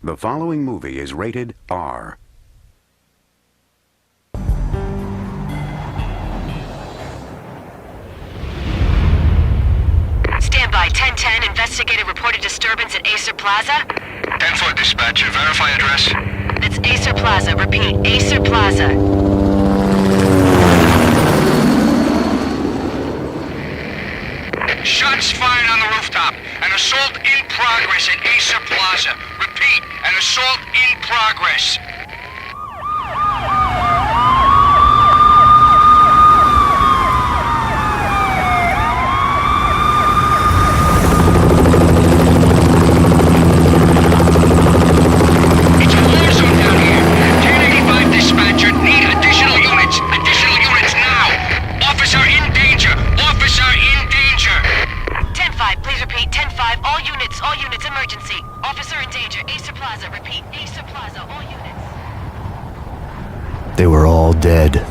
The following movie is rated R. Stand by. 1010. Investigator reported disturbance at Acer Plaza. 10-4 dispatcher. Verify address. That's Acer Plaza. Repeat. Acer Plaza. Shots fired on the rooftop. An assault in progress at Acer Plaza. Repeat, an assault in progress. It's a war zone down here. 1085 dispatcher. Need additional units. Additional units now. Officer in danger. Officer in danger. 10-5. Please repeat. 10-5. All units, emergency. Officer in danger. Acer Plaza. Repeat. Acer Plaza. All units. They were all dead.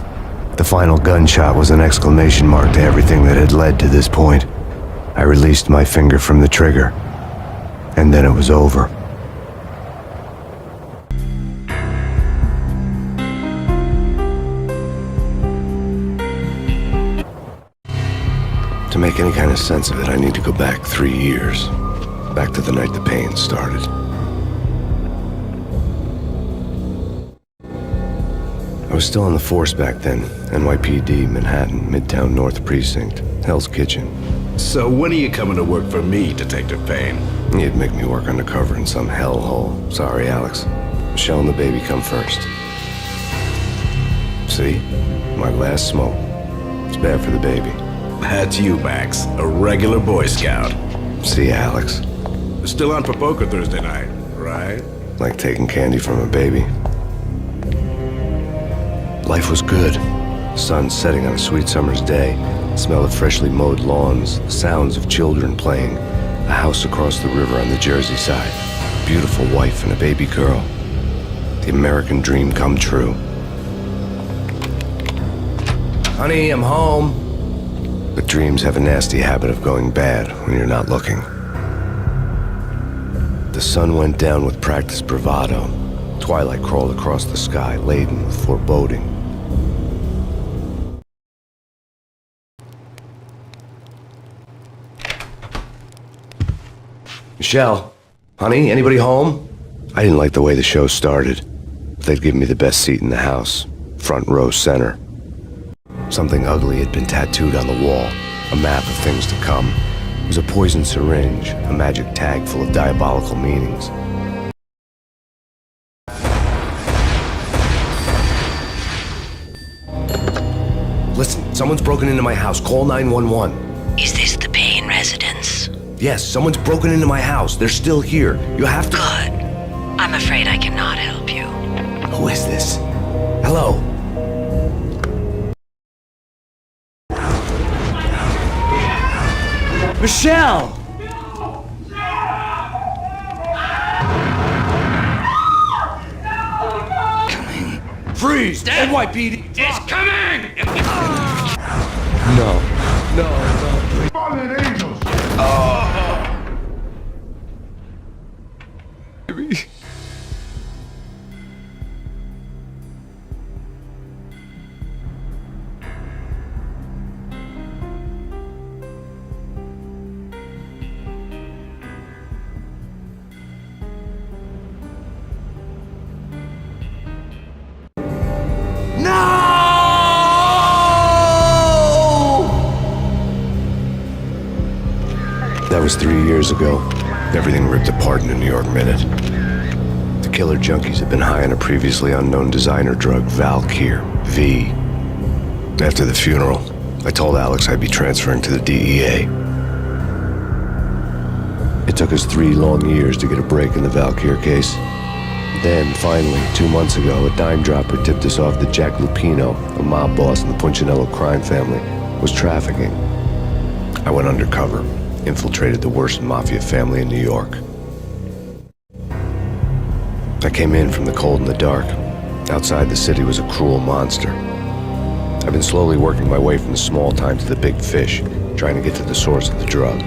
The final gunshot was an exclamation mark to everything that had led to this point. I released my finger from the trigger, and then it was over. To make any kind of sense of it, I need to go back 3 years. Back to the night the Payne started. I was still on the force back then. NYPD, Manhattan, Midtown North Precinct, Hell's Kitchen. So when are you coming to work for me, Detective Payne? You'd make me work undercover in some hellhole. Sorry, Alex. Michelle and the baby come first. See? My last smoke. It's bad for the baby. That's you, Max. A regular Boy Scout. See, Alex. Still on for poker Thursday night, right? Like taking candy from a baby. Life was good. Sun setting on a sweet summer's day. The smell of freshly mowed lawns. The sounds of children playing. A house across the river on the Jersey side. Beautiful wife and a baby girl. The American dream come true. Honey, I'm home. But dreams have a nasty habit of going bad when you're not looking. The sun went down with practiced bravado. Twilight crawled across the sky, laden with foreboding. Michelle, honey, anybody home? I didn't like the way the show started. They'd give me the best seat in the house, front row center. Something ugly had been tattooed on the wall, a map of things to come. It was a poison syringe, a magic tag full of diabolical meanings. Listen, someone's broken into my house. Call 911. Is this the Payne residence? Yes, someone's broken into my house. They're still here. You have to... Good. I'm afraid I cannot help you. Who is this? Hello? Michelle! Coming. Freeze! NYPD! It's coming! No. No. Fallen angels! That was 3 years ago. Everything ripped apart in a New York minute. The killer junkies had been high on a previously unknown designer drug, Valkyr, V. After the funeral, I told Alex I'd be transferring to the DEA. It took us 3 long years to get a break in the Valkyr case. Then, finally, 2 months ago, a dime dropper tipped us off that Jack Lupino, a mob boss in the Punchinello crime family, was trafficking. I went undercover. Infiltrated the worst mafia family in New York. I came in from the cold and the dark. Outside the city was a cruel monster. I've been slowly working my way from the small time to the big fish, trying to get to the source of the drug.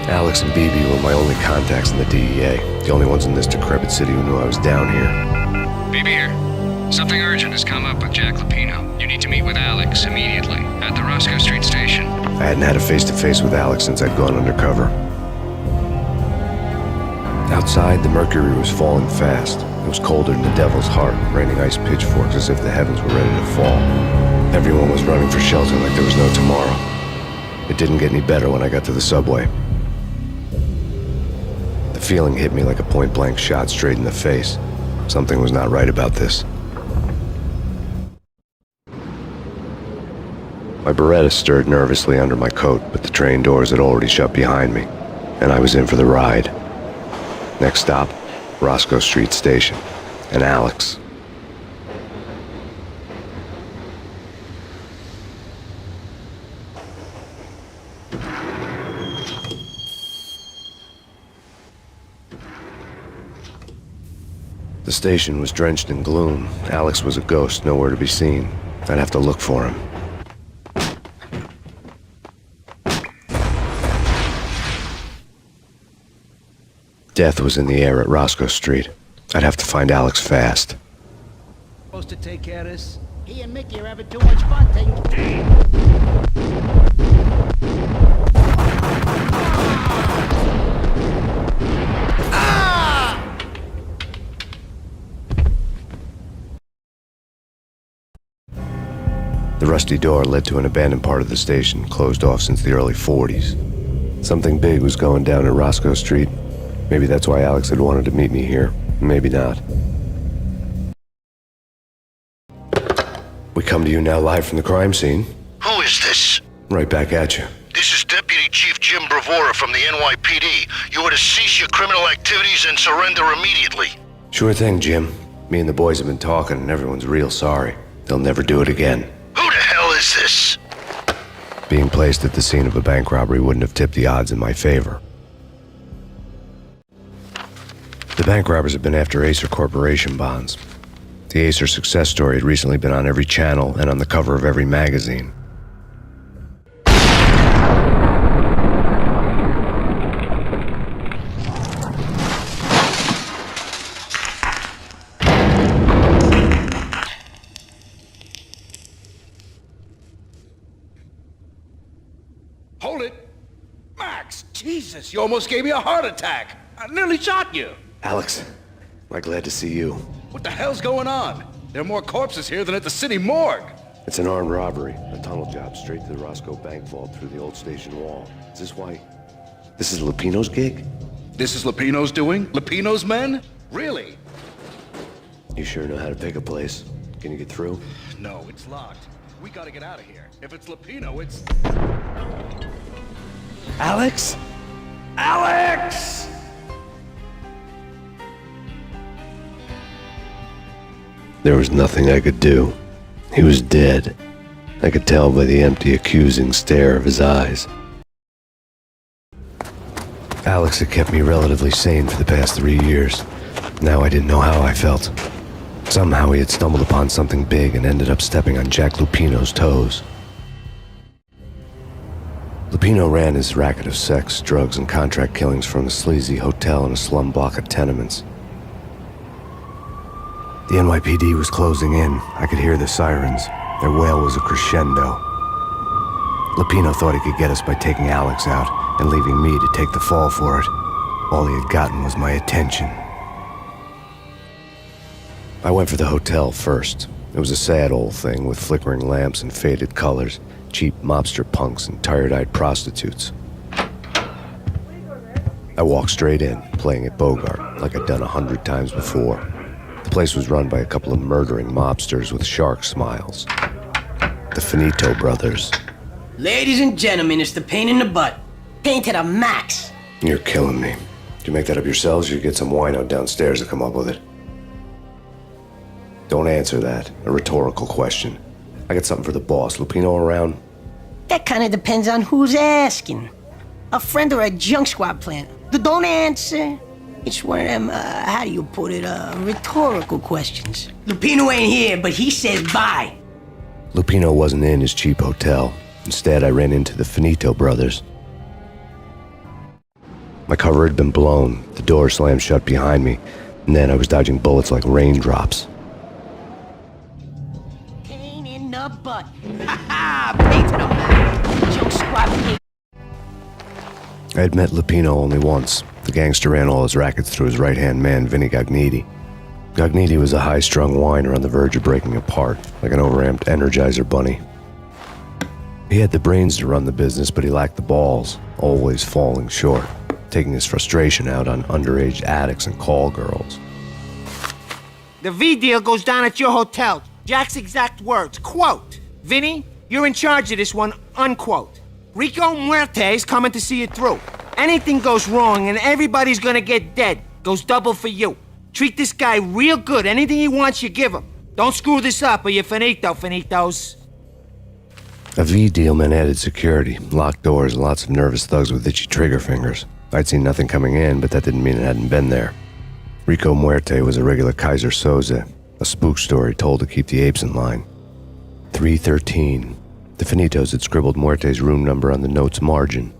Alex and BB were my only contacts in the DEA. The only ones in this decrepit city who knew I was down here. BB here. Something urgent has come up with Jack Lupino. You need to meet with Alex immediately at the Roscoe Street station. I hadn't had a face-to-face with Alex since I'd gone undercover. Outside, the mercury was falling fast. It was colder than the devil's heart, raining ice pitchforks as if the heavens were ready to fall. Everyone was running for shelter like there was no tomorrow. It didn't get any better when I got to the subway. The feeling hit me like a point-blank shot straight in the face. Something was not right about this. My Beretta stirred nervously under my coat, but the train doors had already shut behind me, and I was in for the ride. Next stop, Roscoe Street Station, and Alex. The station was drenched in gloom. Alex was a ghost, nowhere to be seen. I'd have to look for him. Death was in the air at Roscoe Street. I'd have to find Alex fast. Supposed to take care of this? He and Mickey are having too much fun taking... The rusty door led to an abandoned part of the station, closed off since the early 40s. Something big was going down at Roscoe Street. Maybe that's why Alex had wanted to meet me here. Maybe not. We come to you now live from the crime scene. Who is this? Right back at you. This is Deputy Chief Jim Bravura from the NYPD. You are to cease your criminal activities and surrender immediately. Sure thing, Jim. Me and the boys have been talking, and everyone's real sorry. They'll never do it again. Who the hell is this? Being placed at the scene of a bank robbery wouldn't have tipped the odds in my favor. The bank robbers have been after Acer Corporation bonds. The Acer success story had recently been on every channel and on the cover of every magazine. Hold it! Max, Jesus, you almost gave me a heart attack. I nearly shot you. Alex, I'm glad to see you. What the hell's going on? There are more corpses here than at the city morgue. It's an armed robbery, a tunnel job straight to the Roscoe Bank vault through the old station wall. Is this why? This is Lupino's gig? This is Lupino's doing? Lupino's men? Really? You sure know how to pick a place. Can you get through? No, it's locked. We gotta get out of here. If it's Lupino, it's... Alex? Alex! There was nothing I could do. He was dead. I could tell by the empty, accusing stare of his eyes. Alex had kept me relatively sane for the past 3 years. Now I didn't know how I felt. Somehow he had stumbled upon something big and ended up stepping on Jack Lupino's toes. Lupino ran his racket of sex, drugs, and contract killings from a sleazy hotel in a slum block of tenements. The NYPD was closing in. I could hear the sirens. Their wail was a crescendo. Lupino thought he could get us by taking Alex out and leaving me to take the fall for it. All he had gotten was my attention. I went for the hotel first. It was a sad old thing with flickering lamps and faded colors, cheap mobster punks and tired-eyed prostitutes. I walked straight in, playing at Bogart, like I'd done 100 times before. The place was run by a couple of murdering mobsters with shark smiles. The Finito brothers. Ladies and gentlemen, it's the pain in the butt. Pain to the max. You're killing me. Did you make that up yourselves, or you get some wino downstairs to come up with it? Don't answer that. A rhetorical question. I got something for the boss. Lupino around? That kind of depends on who's asking. A friend or a junk squad plant. Don't answer. It's one of them, how do you put it, rhetorical questions. Lupino ain't here, but he says bye. Lupino wasn't in his cheap hotel. Instead, I ran into the Finito brothers. My cover had been blown, the door slammed shut behind me, and then I was dodging bullets like raindrops. Pain in the butt. Ha ha! Pain to the back. Junk squad pig. I had met Lupino only once. The gangster ran all his rackets through his right-hand man, Vinny Gagniti. Gagniti was a high-strung whiner on the verge of breaking apart, like an overamped Energizer bunny. He had the brains to run the business, but he lacked the balls, always falling short, taking his frustration out on underage addicts and call girls. The V deal goes down at your hotel. Jack's exact words, quote, "Vinny, you're in charge of this one," unquote. Rico Muerte's coming to see it through. Anything goes wrong and everybody's gonna get dead. Goes double for you. Treat this guy real good. Anything he wants, you give him. Don't screw this up or you're finito, finitos. A V deal meant added security, locked doors, and lots of nervous thugs with itchy trigger fingers. I'd seen nothing coming in, but that didn't mean it hadn't been there. Rico Muerte was a regular Kaiser Soze, a spook story told to keep the apes in line. 313. The Finitos had scribbled Muerte's room number on the note's margin.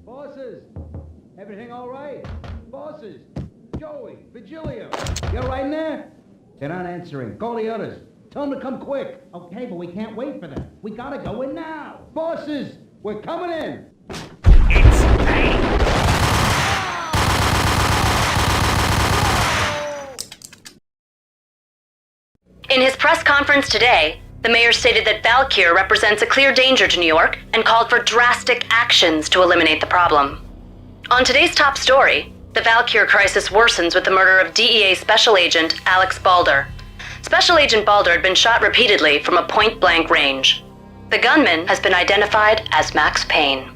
Bosses! Everything all right? Bosses! Joey! Vigilio! You all right in there? They're not answering. Call the others. Tell them to come quick. Okay, but we can't wait for them. We gotta go in now. Bosses! We're coming in! It's Payne! In his press conference today, the mayor stated that Valkyr represents a clear danger to New York and called for drastic actions to eliminate the problem. On today's top story, the Valkyr crisis worsens with the murder of DEA Special Agent Alex Balder. Special Agent Balder had been shot repeatedly from a point-blank range. The gunman has been identified as Max Payne.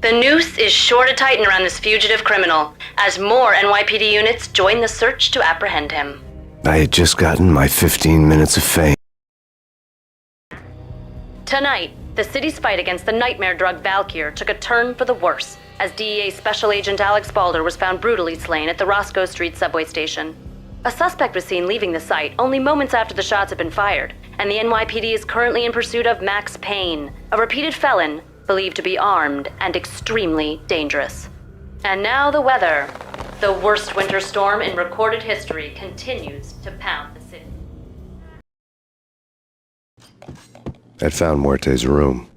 The noose is sure to tighten around this fugitive criminal as more NYPD units join the search to apprehend him. I had just gotten my 15 minutes of fame. Tonight, the city's fight against the nightmare drug Valkyr took a turn for the worse as DEA Special Agent Alex Balder was found brutally slain at the Roscoe Street subway station. A suspect was seen leaving the site only moments after the shots had been fired, and the NYPD is currently in pursuit of Max Payne, a repeated felon believed to be armed and extremely dangerous. And now the weather. The worst winter storm in recorded history continues to pound the city. I'd found Muerte's room.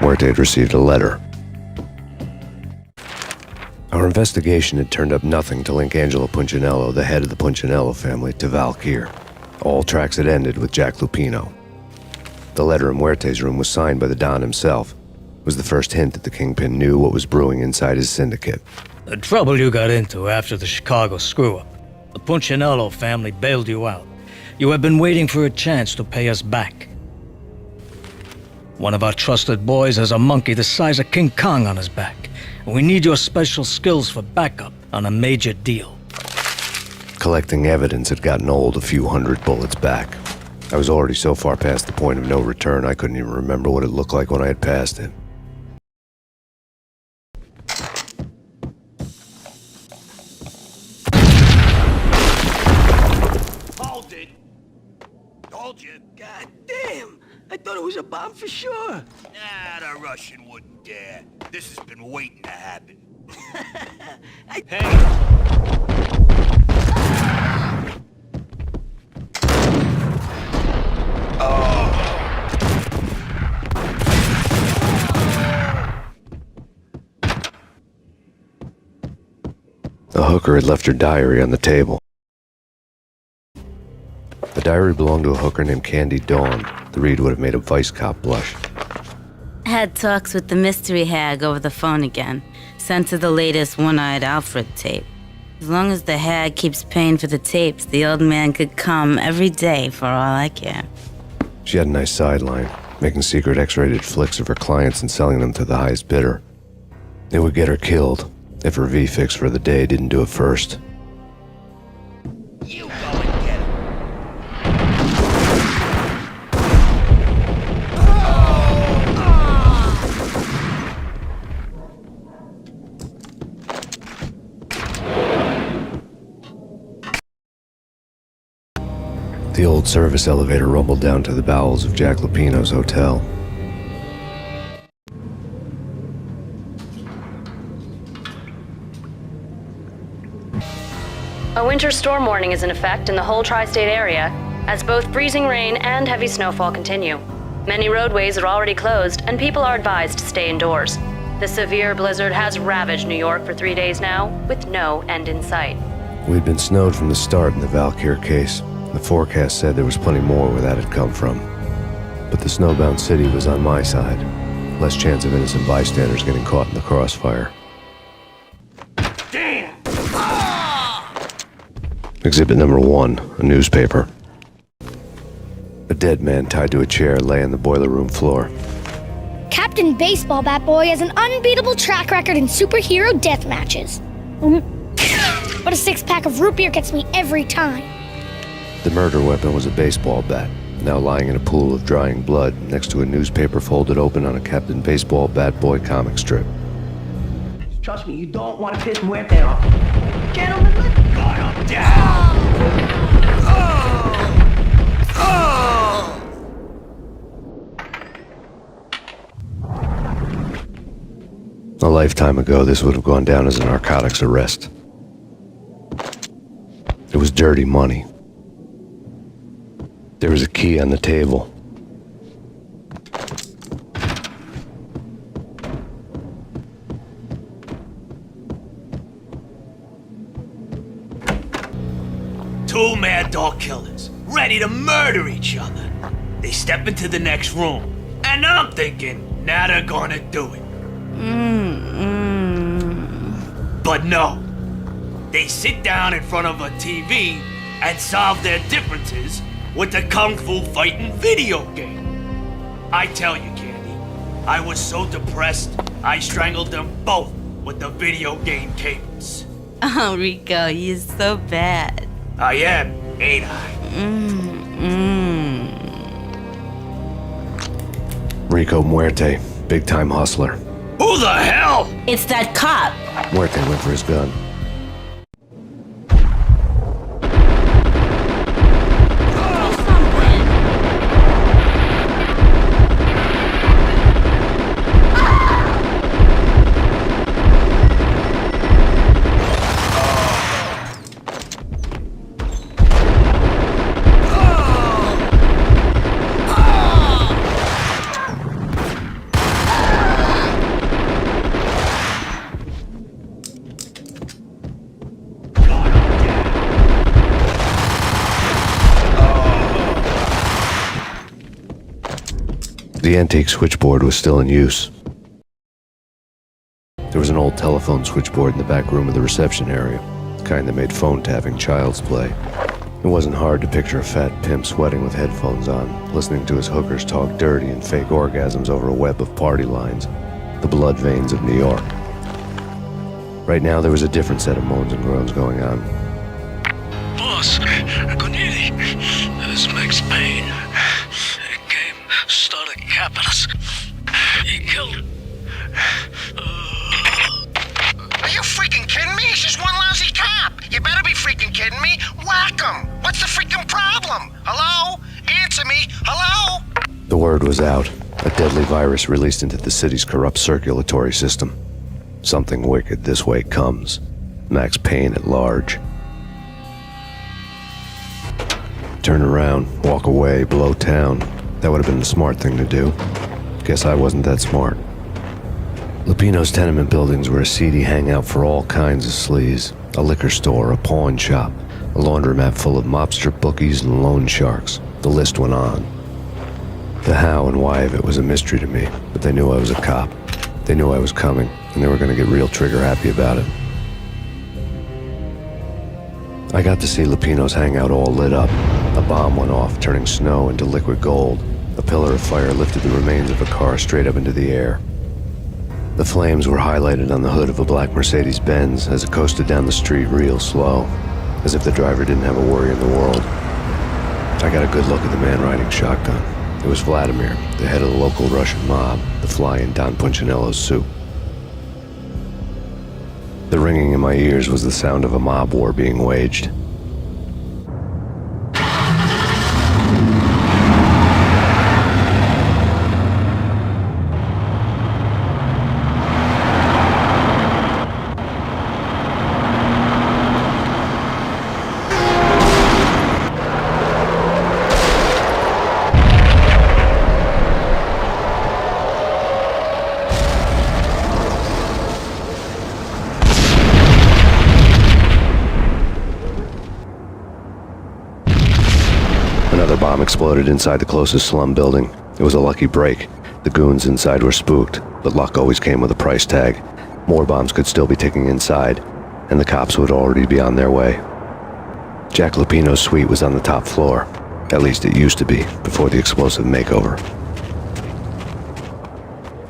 Muerte had received a letter. Our investigation had turned up nothing to link Angelo Punchinello, the head of the Punchinello family, to Valkyr. All tracks had ended with Jack Lupino. The letter in Muerte's room was signed by the Don himself. It was the first hint that the Kingpin knew what was brewing inside his syndicate. The trouble you got into after the Chicago screw-up. The Punchinello family bailed you out. You have been waiting for a chance to pay us back. One of our trusted boys has a monkey the size of King Kong on his back. And we need your special skills for backup on a major deal. Collecting evidence had gotten old a few hundred bullets back. I was already so far past the point of no return I couldn't even remember what it looked like when I had passed it. Hold it! Told you. God damn! I thought it was a bomb for sure. Nah, the Russian wouldn't dare. This has been waiting to happen. The hooker had left her diary on the table. The diary belonged to a hooker named Candy Dawn. The read would have made a vice cop blush. Had talks with the mystery hag over the phone again. Sent her the latest One-Eyed Alfred tape. As long as the hag keeps paying for the tapes, the old man could come every day for all I care. She had a nice sideline, making secret X-rated flicks of her clients and selling them to the highest bidder. It would get her killed if her V-fix for the day didn't do it first. You go and get him. The old service elevator rumbled down to the bowels of Jack Lupino's hotel. A winter storm warning is in effect in the whole tri-state area, as both freezing rain and heavy snowfall continue. Many roadways are already closed, and people are advised to stay indoors. The severe blizzard has ravaged New York for 3 days now, with no end in sight. We'd been snowed from the start in the Valkyr case. The forecast said there was plenty more where that had come from. But the snowbound city was on my side. Less chance of innocent bystanders getting caught in the crossfire. Damn! Exhibit number 1, a newspaper. A dead man tied to a chair lay on the boiler room floor. Captain Baseball Bat Boy has an unbeatable track record in superhero death matches. But a 6-pack of root beer gets me every time. The murder weapon was a baseball bat, now lying in a pool of drying blood next to a newspaper folded open on a Captain Baseball Bat Boy comic strip. Trust me, you don't want to piss Muerte off. Gentlemen, let's guard him down! A lifetime ago, this would have gone down as a narcotics arrest. It was dirty money. There was a key on the table. Two mad dog killers, ready to murder each other. They step into the next room, and I'm thinking, now they're gonna do it. But no. They sit down in front of a TV and solve their differences with a kung fu fighting video game. I tell you, Candy, I was so depressed, I strangled them both with the video game cables. Oh, Rico, you're so bad. I am, ain't I? Rico Muerte, big-time hustler. Who the hell? It's that cop. Muerte went for his gun. The antique switchboard was still in use. There was an old telephone switchboard in the back room of the reception area, the kind that made phone tapping child's play. It wasn't hard to picture a fat pimp sweating with headphones on, listening to his hookers talk dirty and fake orgasms over a web of party lines, the blood veins of New York. Right now there was a different set of moans and groans going on. Boss, good evening. This is Max Payne. He came, started capping us. He killed it. Are you freaking kidding me? He's just one lousy cop. You better be freaking kidding me. Whack him. What's the freaking problem? Hello? Answer me. Hello? The word was out. A deadly virus released into the city's corrupt circulatory system. Something wicked this way comes. Max Payne at large. Turn around, walk away, blow town. That would have been the smart thing to do. Guess I wasn't that smart. Lupino's tenement buildings were a seedy hangout for all kinds of sleaze. A liquor store, a pawn shop, a laundromat full of mobster bookies and loan sharks. The list went on. The how and why of it was a mystery to me, but they knew I was a cop. They knew I was coming, and they were going to get real trigger happy about it. I got to see Lupino's hangout all lit up. A bomb went off, turning snow into liquid gold. A pillar of fire lifted the remains of a car straight up into the air. The flames were highlighted on the hood of a black Mercedes-Benz as it coasted down the street real slow, as if the driver didn't have a worry in the world. I got a good look at the man riding shotgun. It was Vladimir, the head of the local Russian mob, the fly in Don Punchinello's soup. The ringing in my ears was the sound of a mob war being waged. exploded inside the closest slum building. It was a lucky break. The goons inside were spooked, but luck always came with a price tag. More bombs could still be ticking inside, and the cops would already be on their way. Jack Lupino's suite was on the top floor. At least it used to be, before the explosive makeover.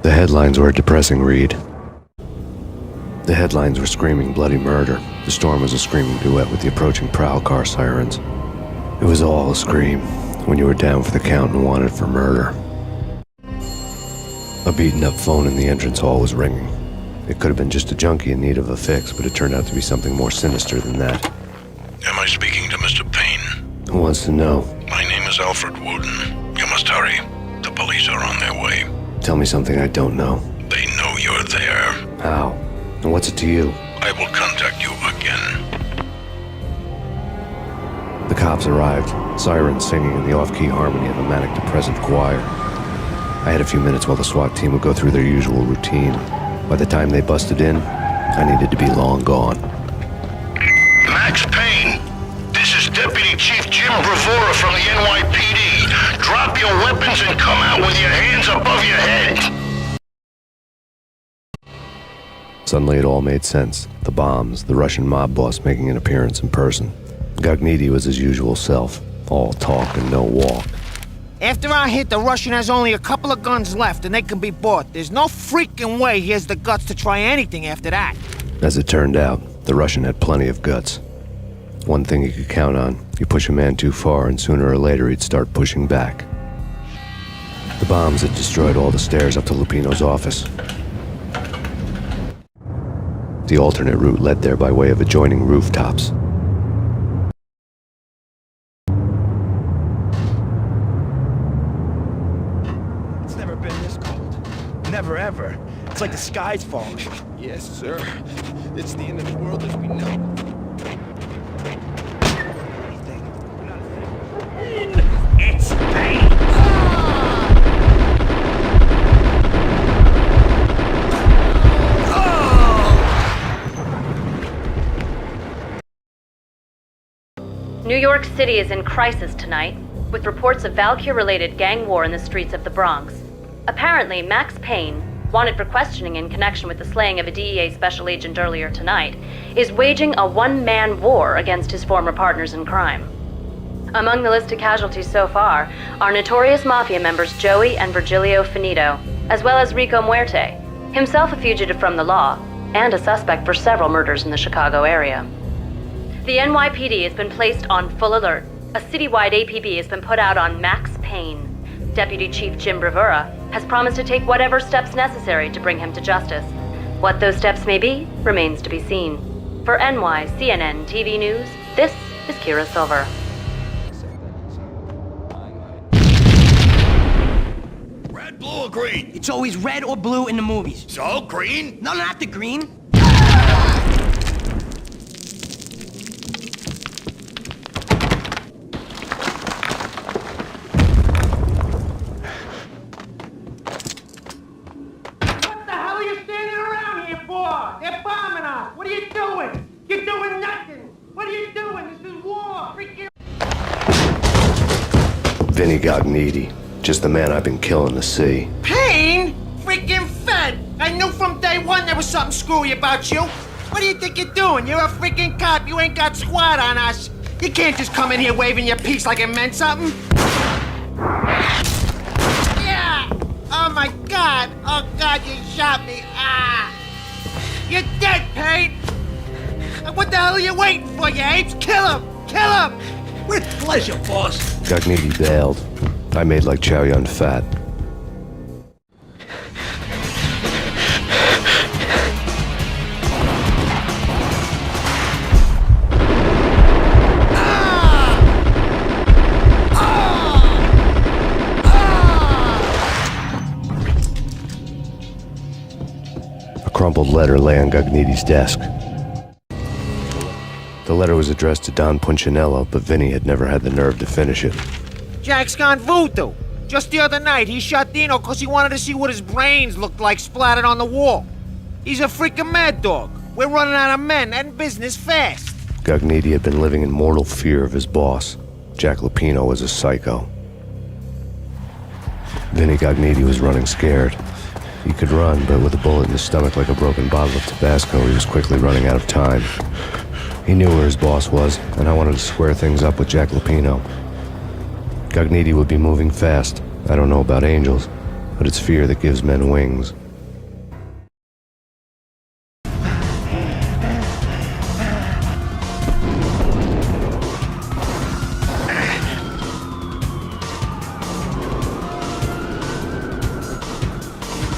The headlines were a depressing read. The headlines were screaming bloody murder. The storm was a screaming duet with the approaching prowl car sirens. It was all a scream when you were down for the count and wanted for murder. A beaten-up phone in the entrance hall was ringing. It could have been just a junkie in need of a fix, but it turned out to be something more sinister than that. Am I speaking to Mr. Payne? Who wants to know? My name is Alfred Wooden. You must hurry. The police are on their way. Tell me something I don't know. They know you're there. How? And what's it to you? I will contact you again. The cops arrived, sirens singing in the off-key harmony of a manic-depressive choir. I had a few minutes while the SWAT team would go through their usual routine. By the time they busted in, I needed to be long gone. Max Payne, this is Deputy Chief Jim Bravura from the NYPD. Drop your weapons and come out with your hands above your head. Suddenly it all made sense. The bombs, the Russian mob boss making an appearance in person. Gagnidi was his usual self, all talk and no walk. After our hit, the Russian has only a couple of guns left and they can be bought. There's no freaking way he has the guts to try anything after that. As it turned out, the Russian had plenty of guts. One thing you could count on, you push a man too far and sooner or later he'd start pushing back. The bombs had destroyed all the stairs up to Lupino's office. The alternate route led there by way of adjoining rooftops. It's never been this cold. Never ever. It's like the sky's falling. Yes, sir. It's the end of the world as we know. It's Payne! New York City is in crisis tonight, with reports of Valkyr-related gang war in the streets of the Bronx. Apparently, Max Payne, wanted for questioning in connection with the slaying of a DEA special agent earlier tonight, is waging a one-man war against his former partners in crime. Among the list of casualties so far are notorious mafia members Joey and Virgilio Finito, as well as Rico Muerte, himself a fugitive from the law, and a suspect for several murders in the Chicago area. The NYPD has been placed on full alert. A citywide APB has been put out on Max Payne. Deputy Chief Jim Bravura has promised to take whatever steps necessary to bring him to justice. What those steps may be remains to be seen. For NYCNN TV News, this is Kira Silver. Red, blue, or green? It's always red or blue in the movies. So, green? No, not the green. They're bombing us! What are you doing? You're doing nothing! What are you doing? This is war! Freaking... Vinny Gagnidi, just the man I've been killing to see. Payne? Freaking Fed! I knew from day one there was something screwy about you. What do you think you're doing? You're a freaking cop. You ain't got squad on us. You can't just come in here waving your piece like it meant something. Yeah! Oh my God! Oh God, you shot me! Ah! You're dead, Payne! What the hell are you waiting for, you apes? Kill him! Kill him! With pleasure, boss. Gagnidi bailed. I made like Chow Yun Fat. A crumpled letter lay on Gagnidi's desk. The letter was addressed to Don Punchinello, but Vinny had never had the nerve to finish it. Jack's gone voodoo. Just the other night, he shot Dino because he wanted to see what his brains looked like splattered on the wall. He's a freaking mad dog. We're running out of men and business fast. Gagnidi had been living in mortal fear of his boss. Jack Lupino was a psycho. Vinny Gognitti was running scared. He could run, but with a bullet in his stomach like a broken bottle of Tabasco, he was quickly running out of time. He knew where his boss was, and I wanted to square things up with Jack Lupino. Gognitti would be moving fast. I don't know about angels, but it's fear that gives men wings.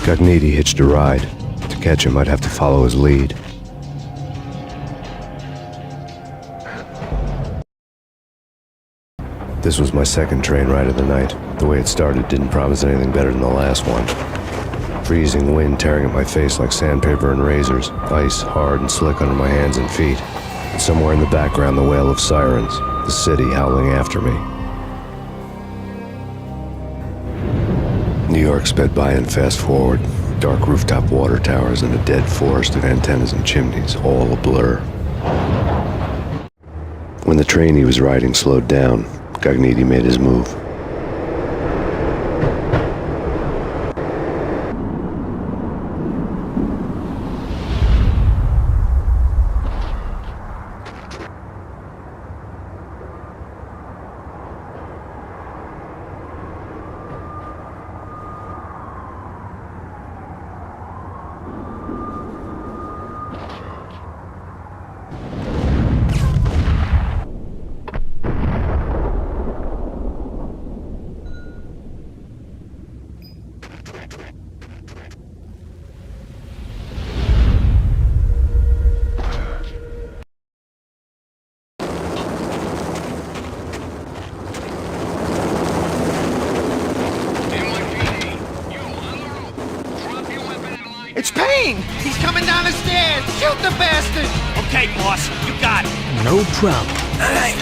Gognitti hitched a ride. To catch him, I'd have to follow his lead. This was my second train ride of the night. The way it started didn't promise anything better than the last one. Freezing wind tearing at my face like sandpaper and razors, ice hard and slick under my hands and feet, and somewhere in the background the wail of sirens, the city howling after me. New York sped by in fast forward, dark rooftop water towers and a dead forest of antennas and chimneys, all a blur. When the train he was riding slowed down, Gognitti made his move. It's Payne! He's coming down the stairs! Shoot the bastard! Okay, boss, you got it. No problem. All right.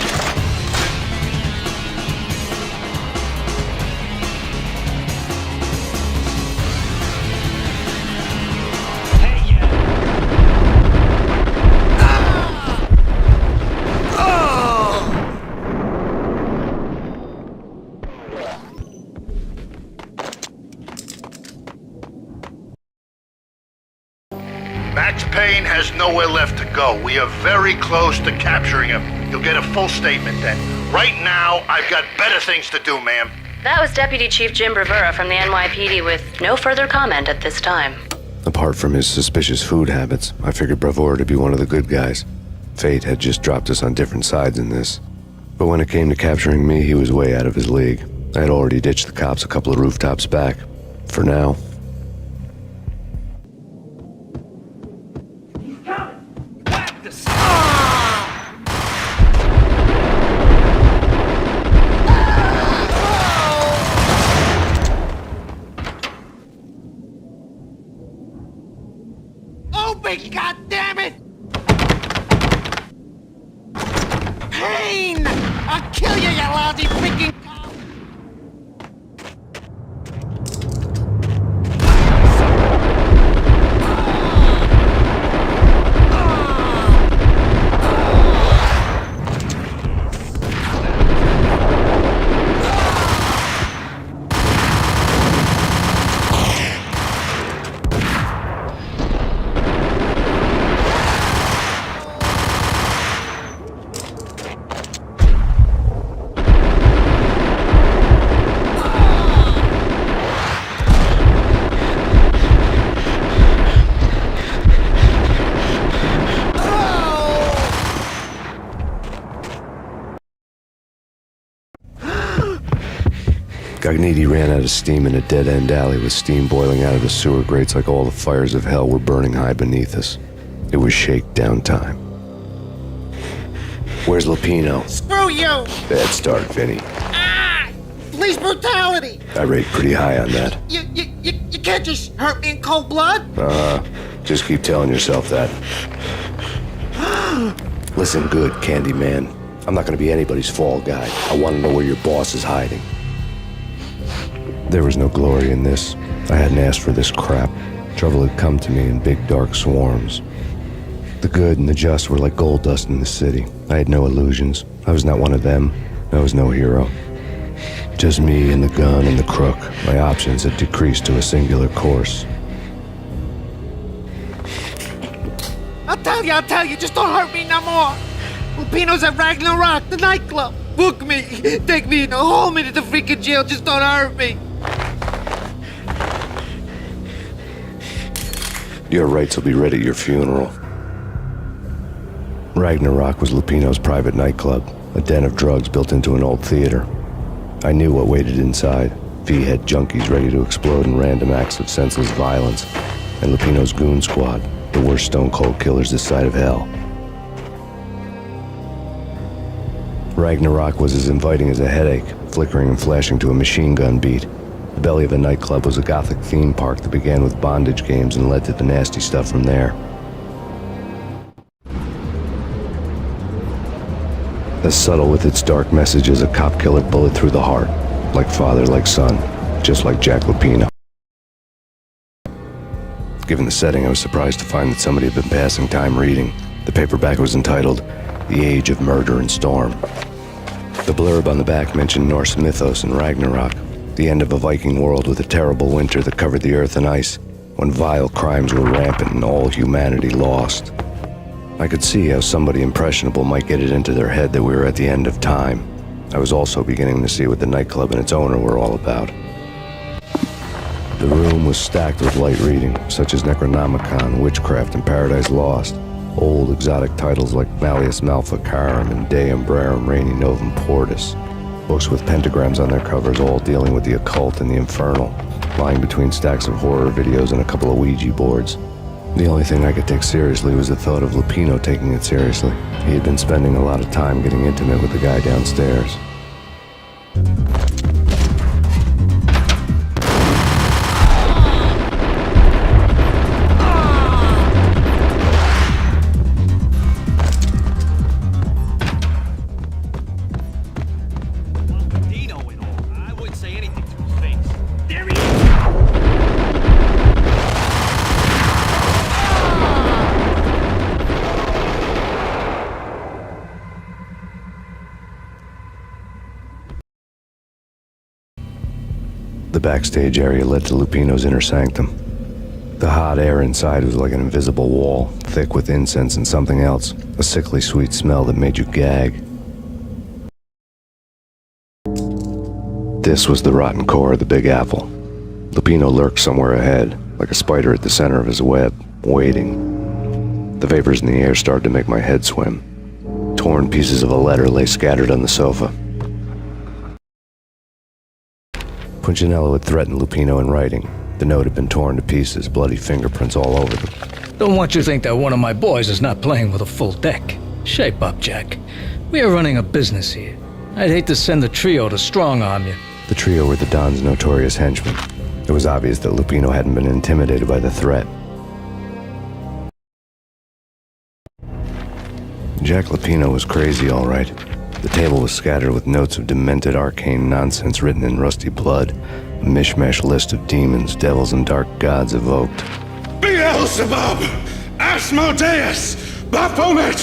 Max Payne has nowhere left to go. We are very close to capturing him. You'll get a full statement then. Right now, I've got better things to do, ma'am. That was Deputy Chief Jim Bravura from the NYPD with no further comment at this time. Apart from his suspicious food habits, I figured Bravura to be one of the good guys. Fate had just dropped us on different sides in this. But when it came to capturing me, he was way out of his league. I had already ditched the cops a couple of rooftops back. For now. God damn it! Payne! I'll kill you, you lousy freaking cow! Gognitti ran out of steam in a dead-end alley with steam boiling out of the sewer grates like all the fires of hell were burning high beneath us. It was shakedown time. Where's Lupino? Screw you! Bad start, Vinny. Police brutality! I rate pretty high on that. You can't just hurt me in cold blood? Just keep telling yourself that. Listen good, Candyman. I'm not gonna be anybody's fall guy. I want to know where your boss is hiding. There was no glory in this. I hadn't asked for this crap. Trouble had come to me in big dark swarms. The good and the just were like gold dust in the city. I had no illusions. I was not one of them. I was no hero. Just me and the gun and the crook. My options had decreased to a singular course. I'll tell you, just don't hurt me no more. Lupino's at Ragnarok, the nightclub. Book me, take me in, hold me to the freaking jail, just don't hurt me. Your rights will be read at your funeral. Ragnarok was Lupino's private nightclub, a den of drugs built into an old theater. I knew what waited inside. V-head junkies ready to explode in random acts of senseless violence, and Lupino's goon squad, the worst stone-cold killers this side of hell. Ragnarok was as inviting as a headache, flickering and flashing to a machine gun beat. The belly of a nightclub was a gothic theme park that began with bondage games and led to the nasty stuff from there. As subtle with its dark message as a cop-killer bullet through the heart, like father, like son, just like Jack Lupino. Given the setting, I was surprised to find that somebody had been passing time reading. The paperback was entitled, The Age of Murder and Storm. The blurb on the back mentioned Norse mythos and Ragnarok, the end of a Viking world with a terrible winter that covered the earth in ice, when vile crimes were rampant and all humanity lost. I could see how somebody impressionable might get it into their head that we were at the end of time. I was also beginning to see what the nightclub and its owner were all about. The room was stacked with light reading, such as Necronomicon, Witchcraft, and Paradise Lost. Old exotic titles like Malleus Maleficarum and De Umbrarum Reini Novum Portis. Books with pentagrams on their covers, all dealing with the occult and the infernal, lying between stacks of horror videos and a couple of Ouija boards. The only thing I could take seriously was the thought of Lupino taking it seriously. He had been spending a lot of time getting intimate with the guy downstairs. The backstage area led to Lupino's inner sanctum. The hot air inside was like an invisible wall, thick with incense and something else, a sickly sweet smell that made you gag. This was the rotten core of the Big Apple. Lupino lurked somewhere ahead, like a spider at the center of his web, waiting. The vapors in the air started to make my head swim. Torn pieces of a letter lay scattered on the sofa. Punchinello had threatened Lupino in writing. The note had been torn to pieces, bloody fingerprints all over them. Don't want you to think that one of my boys is not playing with a full deck. Shape up, Jack. We are running a business here. I'd hate to send the trio to strong-arm you. The trio were the Don's notorious henchmen. It was obvious that Lupino hadn't been intimidated by the threat. Jack Lupino was crazy, all right. The table was scattered with notes of demented arcane nonsense written in rusty blood, a mishmash list of demons, devils, and dark gods evoked. Beelzebub, Asmodeus, Baphomet,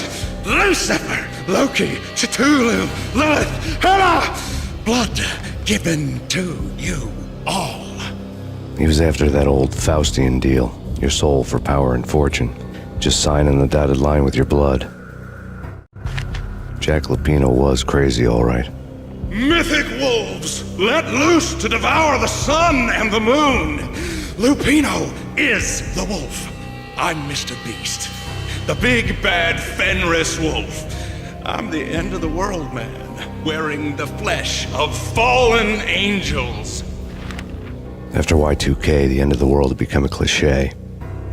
Lucifer, Loki, Cthulhu, Lilith, Hela, blood given to you all. He was after that old Faustian deal, your soul for power and fortune. Just sign on the dotted line with your blood. Jack Lupino was crazy, all right. Mythic wolves, let loose to devour the sun and the moon. Lupino is the wolf. I'm Mr. Beast, the big bad Fenris wolf. I'm the end of the world man, wearing the flesh of fallen angels. After Y2K, the end of the world had become a cliché.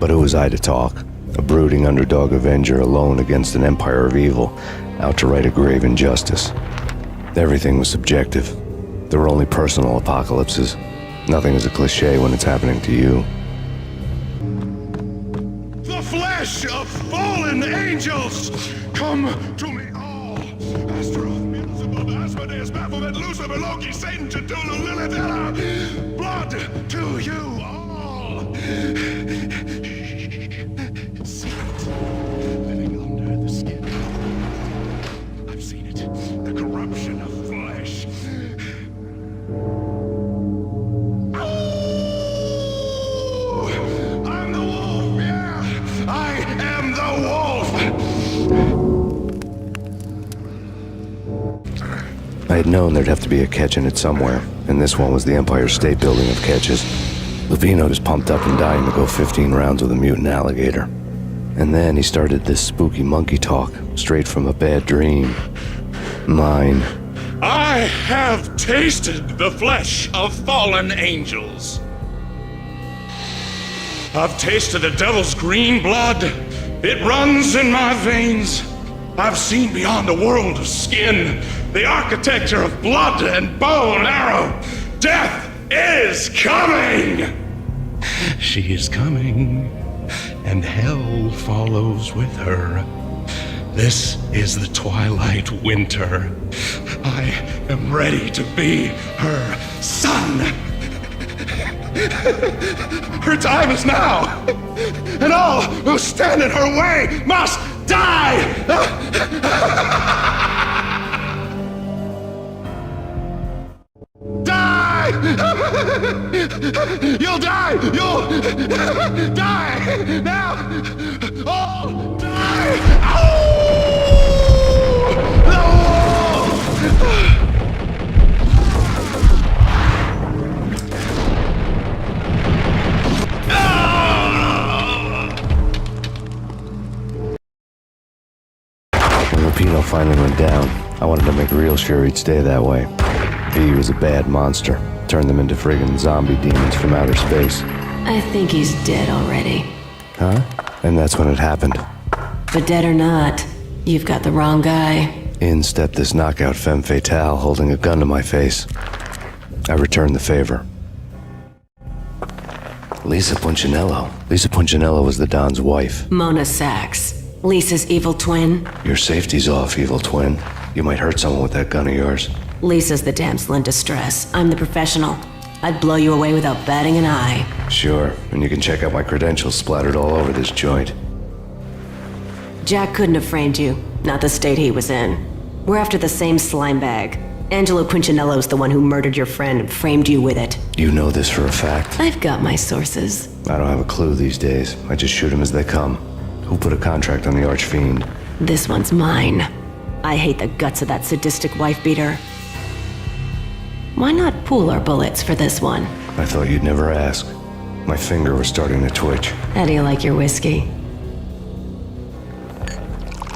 But who was I to talk? A brooding underdog avenger alone against an empire of evil, out to right a grave injustice. Everything was subjective. There were only personal apocalypses. Nothing is a cliché when it's happening to you. The flesh of fallen angels, come to me all. Astaroth, Beelzebub, Asmodeus, Baphomet, Lucifer, Loki, Satan, Cthulhu, Lilith, Hela, blood to you all. See it, living under the skin. I've seen it, the corruption of flesh. I'd known there'd have to be a catch in it somewhere, and this one was the Empire State Building of catches. Lupino was pumped up and dying to go 15 rounds with a mutant alligator. And then he started this spooky monkey talk, straight from a bad dream. Mine. I have tasted the flesh of fallen angels. I've tasted the devil's green blood. It runs in my veins. I've seen beyond a world of skin, the architecture of blood and bow and arrow. Death is coming! She is coming, and hell follows with her. This is the twilight winter. I am ready to be her son. Her time is now, and all who stand in her way must die! Die! You'll die! You'll die! Now! All die! When Lupino finally went down, I wanted to make real sure he'd stay that way. He was a bad monster. Turned them into friggin' zombie demons from outer space. I think he's dead already. Huh? And that's when it happened. But dead or not, you've got the wrong guy. In stepped this knockout femme fatale holding a gun to my face. I returned the favor. Lisa Punchinello. Lisa Punchinello was the Don's wife. Mona Sachs. Lisa's evil twin. Your safety's off, evil twin. You might hurt someone with that gun of yours. Lisa's the damsel in distress. I'm the professional. I'd blow you away without batting an eye. Sure, and you can check out my credentials splattered all over this joint. Jack couldn't have framed you. Not the state he was in. We're after the same slime bag. Angelo Punchinello's the one who murdered your friend and framed you with it. You know this for a fact? I've got my sources. I don't have a clue these days. I just shoot them as they come. Who put a contract on the Archfiend? This one's mine. I hate the guts of that sadistic wife-beater. Why not pool our bullets for this one? I thought you'd never ask. My finger was starting to twitch. How do you like your whiskey?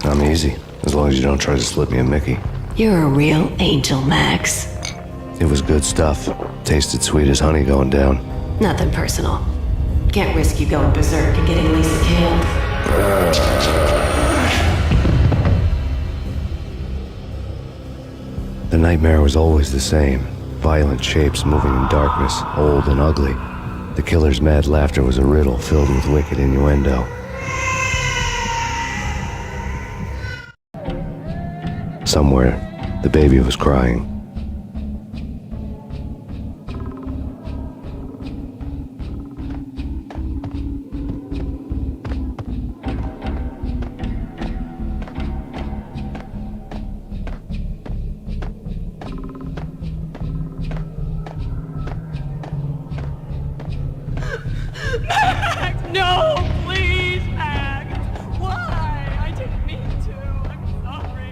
I'm easy, as long as you don't try to slip me a Mickey. You're a real angel, Max. It was good stuff. Tasted sweet as honey going down. Nothing personal. Can't risk you going berserk and getting Lisa killed. The nightmare was always the same. Violent shapes moving in darkness, old and ugly. The killer's mad laughter was a riddle filled with wicked innuendo. Somewhere, the baby was crying. Max! No! Please, Max! Why? I didn't mean to. I'm sorry.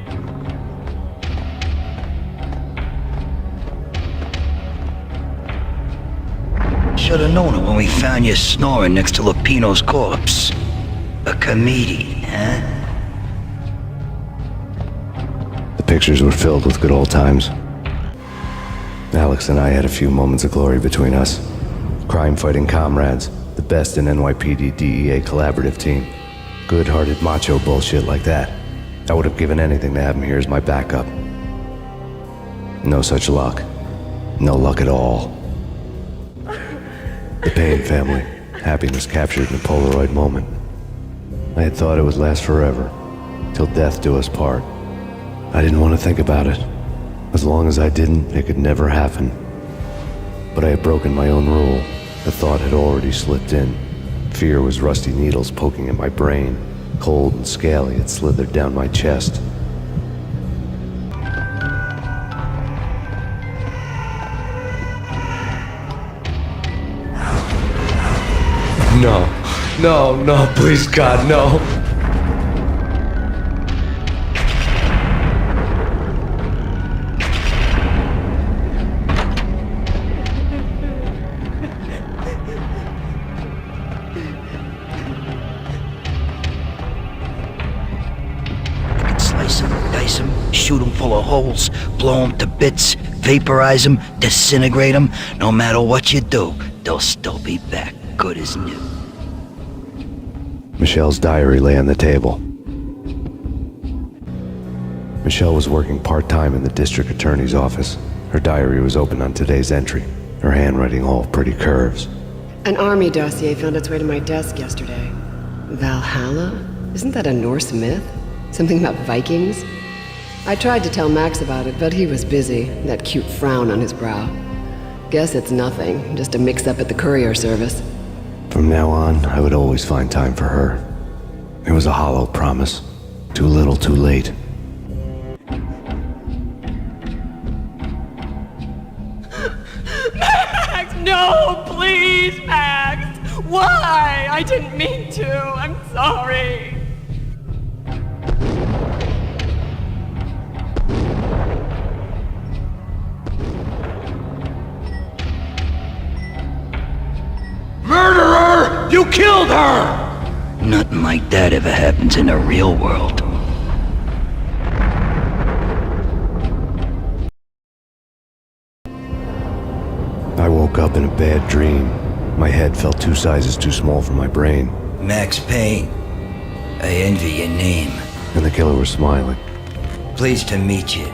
Should have known it when we found you snoring next to Lupino's corpse. A comedian, huh? The pictures were filled with good old times. Alex and I had a few moments of glory between us. Crime-fighting comrades, the best in NYPD DEA collaborative team. Good-hearted macho bullshit like that. I would have given anything to have him here as my backup. No such luck. No luck at all. The Payne family. Happiness captured in a Polaroid moment. I had thought it would last forever, till death do us part. I didn't want to think about it. As long as I didn't, it could never happen. But I had broken my own rule. The thought had already slipped in. Fear was rusty needles poking at my brain. Cold and scaly, it slithered down my chest. No, please God, no. slice them, shoot them full of holes, blow them to bits, vaporize them, disintegrate them. No matter what you do, they'll still be back, good as new. Michelle's diary lay on the table. Michelle was working part-time in the district attorney's office. Her diary was open on today's entry, her handwriting all pretty curves. An army dossier found its way to my desk yesterday. Valhalla? Isn't that a Norse myth? Something about Vikings? I tried to tell Max about it, but he was busy, that cute frown on his brow. Guess it's nothing, just a mix-up at the courier service. From now on, I would always find time for her. It was a hollow promise. Too little, too late. Max, no, please, Max. Why? I didn't mean to. I'm sorry. Murderer! You killed her! Nothing like that ever happens in the real world. I woke up in a bad dream. My head felt 2 sizes too small for my brain. Max Payne. I envy your name. And the killer was smiling. Pleased to meet you.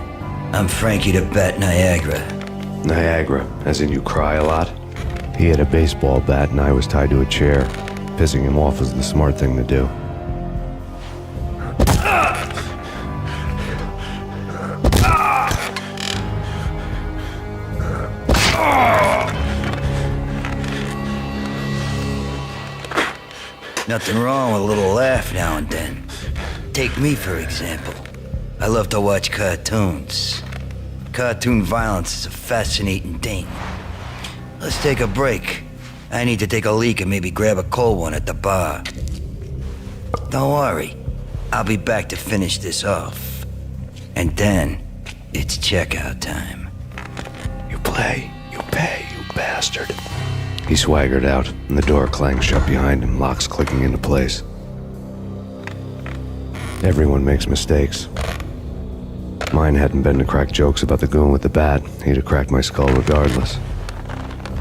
I'm Frankie the Bat Niagara. Niagara, as in you cry a lot? He had a baseball bat and I was tied to a chair. Pissing him off was the smart thing to do. Nothing wrong with a little laugh now and then. Take me, for example. I love to watch cartoons. Cartoon violence is a fascinating thing. Let's take a break. I need to take a leak and maybe grab a cold one at the bar. Don't worry. I'll be back to finish this off. And then, it's checkout time. You play, you pay, you bastard. He swaggered out, and the door clanged shut behind him, locks clicking into place. Everyone makes mistakes. Mine hadn't been to crack jokes about the goon with the bat. He'd have cracked my skull regardless.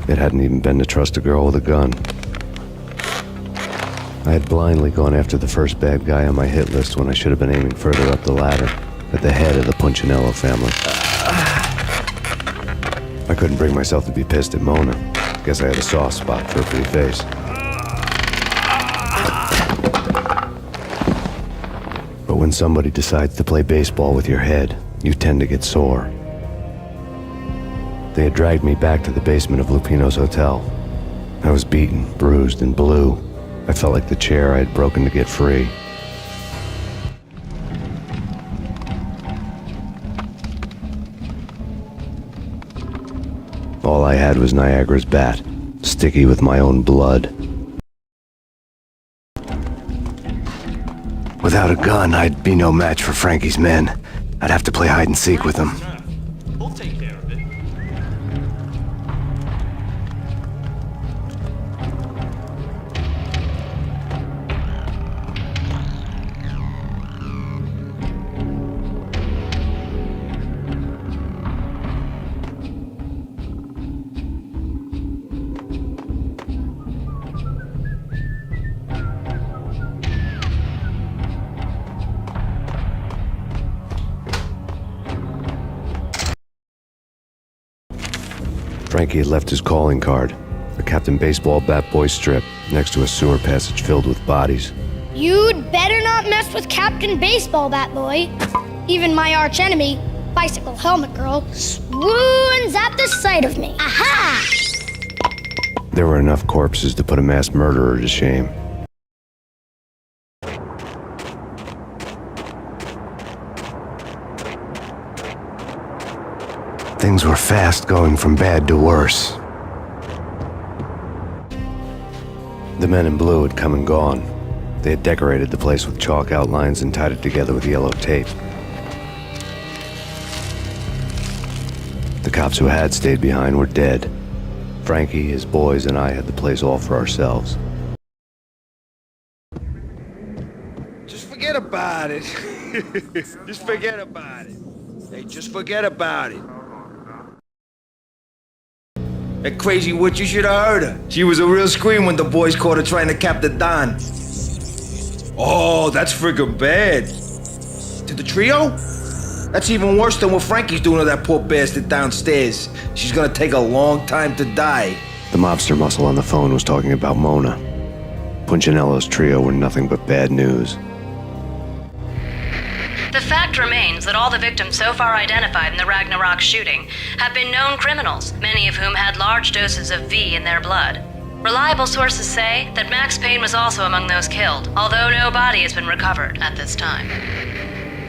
It hadn't even been to trust a girl with a gun. I had blindly gone after the first bad guy on my hit list when I should have been aiming further up the ladder, at the head of the Punchinello family. I couldn't bring myself to be pissed at Mona. Guess I had a soft spot for her pretty face. But when somebody decides to play baseball with your head, you tend to get sore. They had dragged me back to the basement of Lupino's hotel. I was beaten, bruised, and blue. I felt like the chair I had broken to get free. All I had was Niagara's bat, sticky with my own blood. Without a gun, I'd be no match for Frankie's men. I'd have to play hide and seek with them. We'll take care of it. Frankie had left his calling card, a Captain Baseball Bat Boy strip, next to a sewer passage filled with bodies. You'd better not mess with Captain Baseball Bat Boy. Even my arch enemy, Bicycle Helmet Girl, swoons at the sight of me. Aha! There were enough corpses to put a mass murderer to shame. Things were fast going from bad to worse. The men in blue had come and gone. They had decorated the place with chalk outlines and tied it together with yellow tape. The cops who had stayed behind were dead. Frankie, his boys, and I had the place all for ourselves. Just forget about it. Just forget about it. Hey, just forget about it. That crazy witch, you should have heard her. She was a real scream when the boys caught her trying to cap the Don. Oh, that's friggin' bad. To the trio? That's even worse than what Frankie's doing to that poor bastard downstairs. She's gonna take a long time to die. The mobster muscle on the phone was talking about Mona. Punchinello's trio were nothing but bad news. The fact remains that all the victims so far identified in the Ragnarok shooting have been known criminals, many of whom had large doses of V in their blood. Reliable sources say that Max Payne was also among those killed, although no body has been recovered at this time.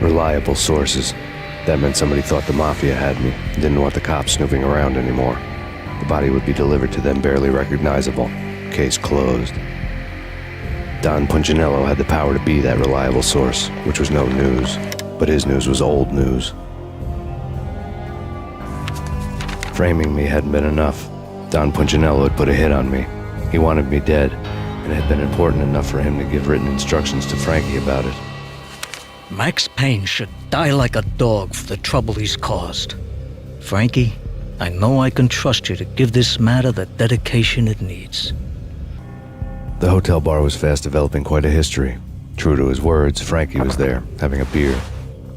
Reliable sources. That meant somebody thought the Mafia had me, didn't want the cops snooping around anymore. The body would be delivered to them barely recognizable. Case closed. Don Punchinello had the power to be that reliable source, which was no news. But his news was old news. Framing me hadn't been enough. Don Punchinello had put a hit on me. He wanted me dead, and it had been important enough for him to give written instructions to Frankie about it. Max Payne should die like a dog for the trouble he's caused. Frankie, I know I can trust you to give this matter the dedication it needs. The hotel bar was fast developing quite a history. True to his words, Frankie was there, having a beer.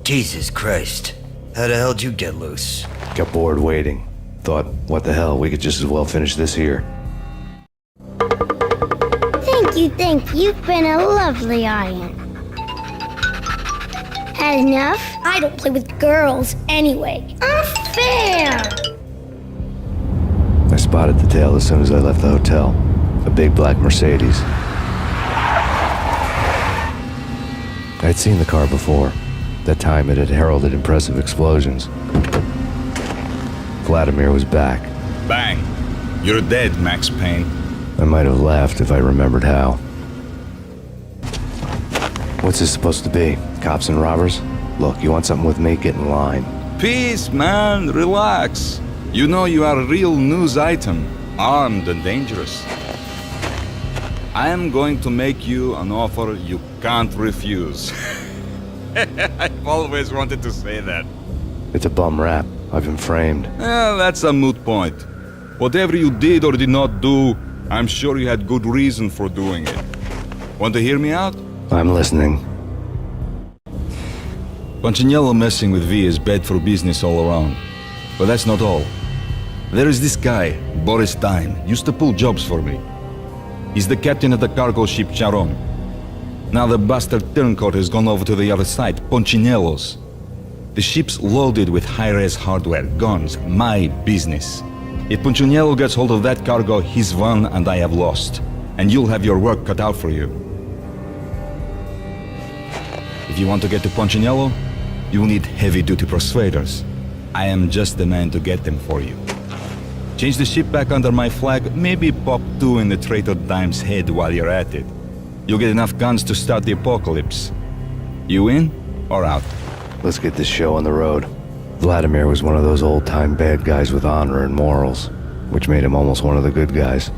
Jesus Christ. How the hell did you get loose? Got bored waiting. Thought, what the hell, we could just as well finish this here. Thank you. You've been a lovely iron. Had enough? I don't play with girls anyway. Unfair! I spotted the tail as soon as I left the hotel. A big black Mercedes. I'd seen the car before. That time it had heralded impressive explosions. Vladimir was back. Bang! You're dead, Max Payne. I might have laughed if I remembered how. What's this supposed to be? Cops and robbers? Look, you want something with me? Get in line. Peace, man. Relax. You know you are a real news item. Armed and dangerous. I am going to make you an offer you can't refuse. I've always wanted to say that. It's a bum rap. I've been framed. That's a moot point. Whatever you did or did not do, I'm sure you had good reason for doing it. Want to hear me out? I'm listening. Punchinello messing with V is bad for business all around. But that's not all. There is this guy, Boris Dime, used to pull jobs for me. He's the captain of the cargo ship Charon. Now the bastard turncoat has gone over to the other side, Punchinello's. The ship's loaded with high-res hardware, guns, my business. If Punchinello gets hold of that cargo, he's won and I have lost. And you'll have your work cut out for you. If you want to get to Punchinello, you'll need heavy-duty persuaders. I am just the man to get them for you. Change the ship back under my flag, maybe pop 2 in the traitor Dime's head while you're at it. You'll get enough guns to start the apocalypse. You in or out? Let's get this show on the road. Vladimir was one of those old-time bad guys with honor and morals, which made him almost one of the good guys.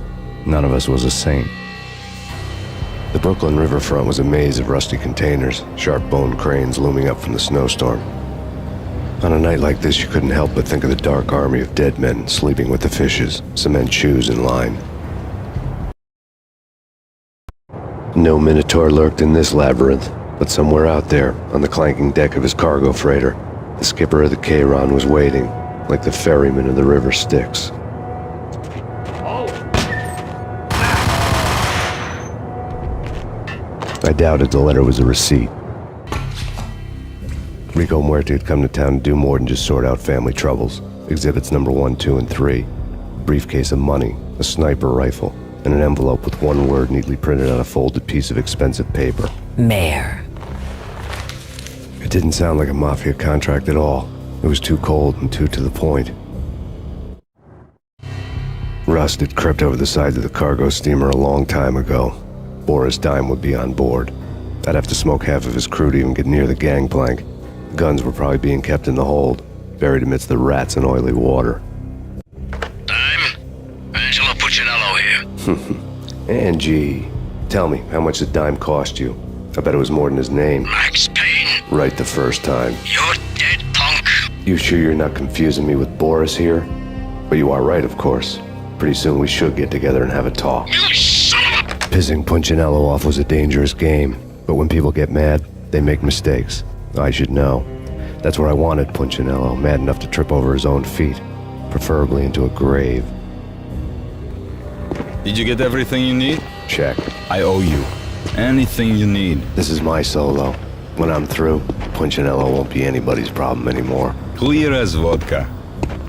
None of us was a saint. The Brooklyn riverfront was a maze of rusty containers, sharp-boned cranes looming up from the snowstorm. On a night like this, you couldn't help but think of the dark army of dead men sleeping with the fishes, cement shoes in line. No Minotaur lurked in this labyrinth, but somewhere out there, on the clanking deck of his cargo freighter, the skipper of the Chiron was waiting, like the ferryman of the river Styx. I doubted the letter was a receipt. Rico Muerte had come to town to do more than just sort out family troubles. Exhibits number 1, 2, and 3. A briefcase of money, a sniper rifle, and an envelope with one word neatly printed on a folded piece of expensive paper. Mayor. It didn't sound like a mafia contract at all. It was too cold and too to the point. Rust had crept over the sides of the cargo steamer a long time ago. Boris Dime would be on board. I'd have to smoke half of his crew to even get near the gangplank. The guns were probably being kept in the hold, buried amidst the rats and oily water. Dime? Angelo Puccinello here. Angie, tell me, how much did Dime cost you? I bet it was more than his name. Max Payne? Right the first time. You're dead, punk. You sure you're not confusing me with Boris here? But you are right, of course. Pretty soon we should get together and have a talk. You son of a... Pissing Punchinello off was a dangerous game, but when people get mad, they make mistakes. I should know. That's where I wanted Punchinello, mad enough to trip over his own feet, preferably into a grave. Did you get everything you need? Check. I owe you. Anything you need. This is my solo. When I'm through, Punchinello won't be anybody's problem anymore. Clear as vodka.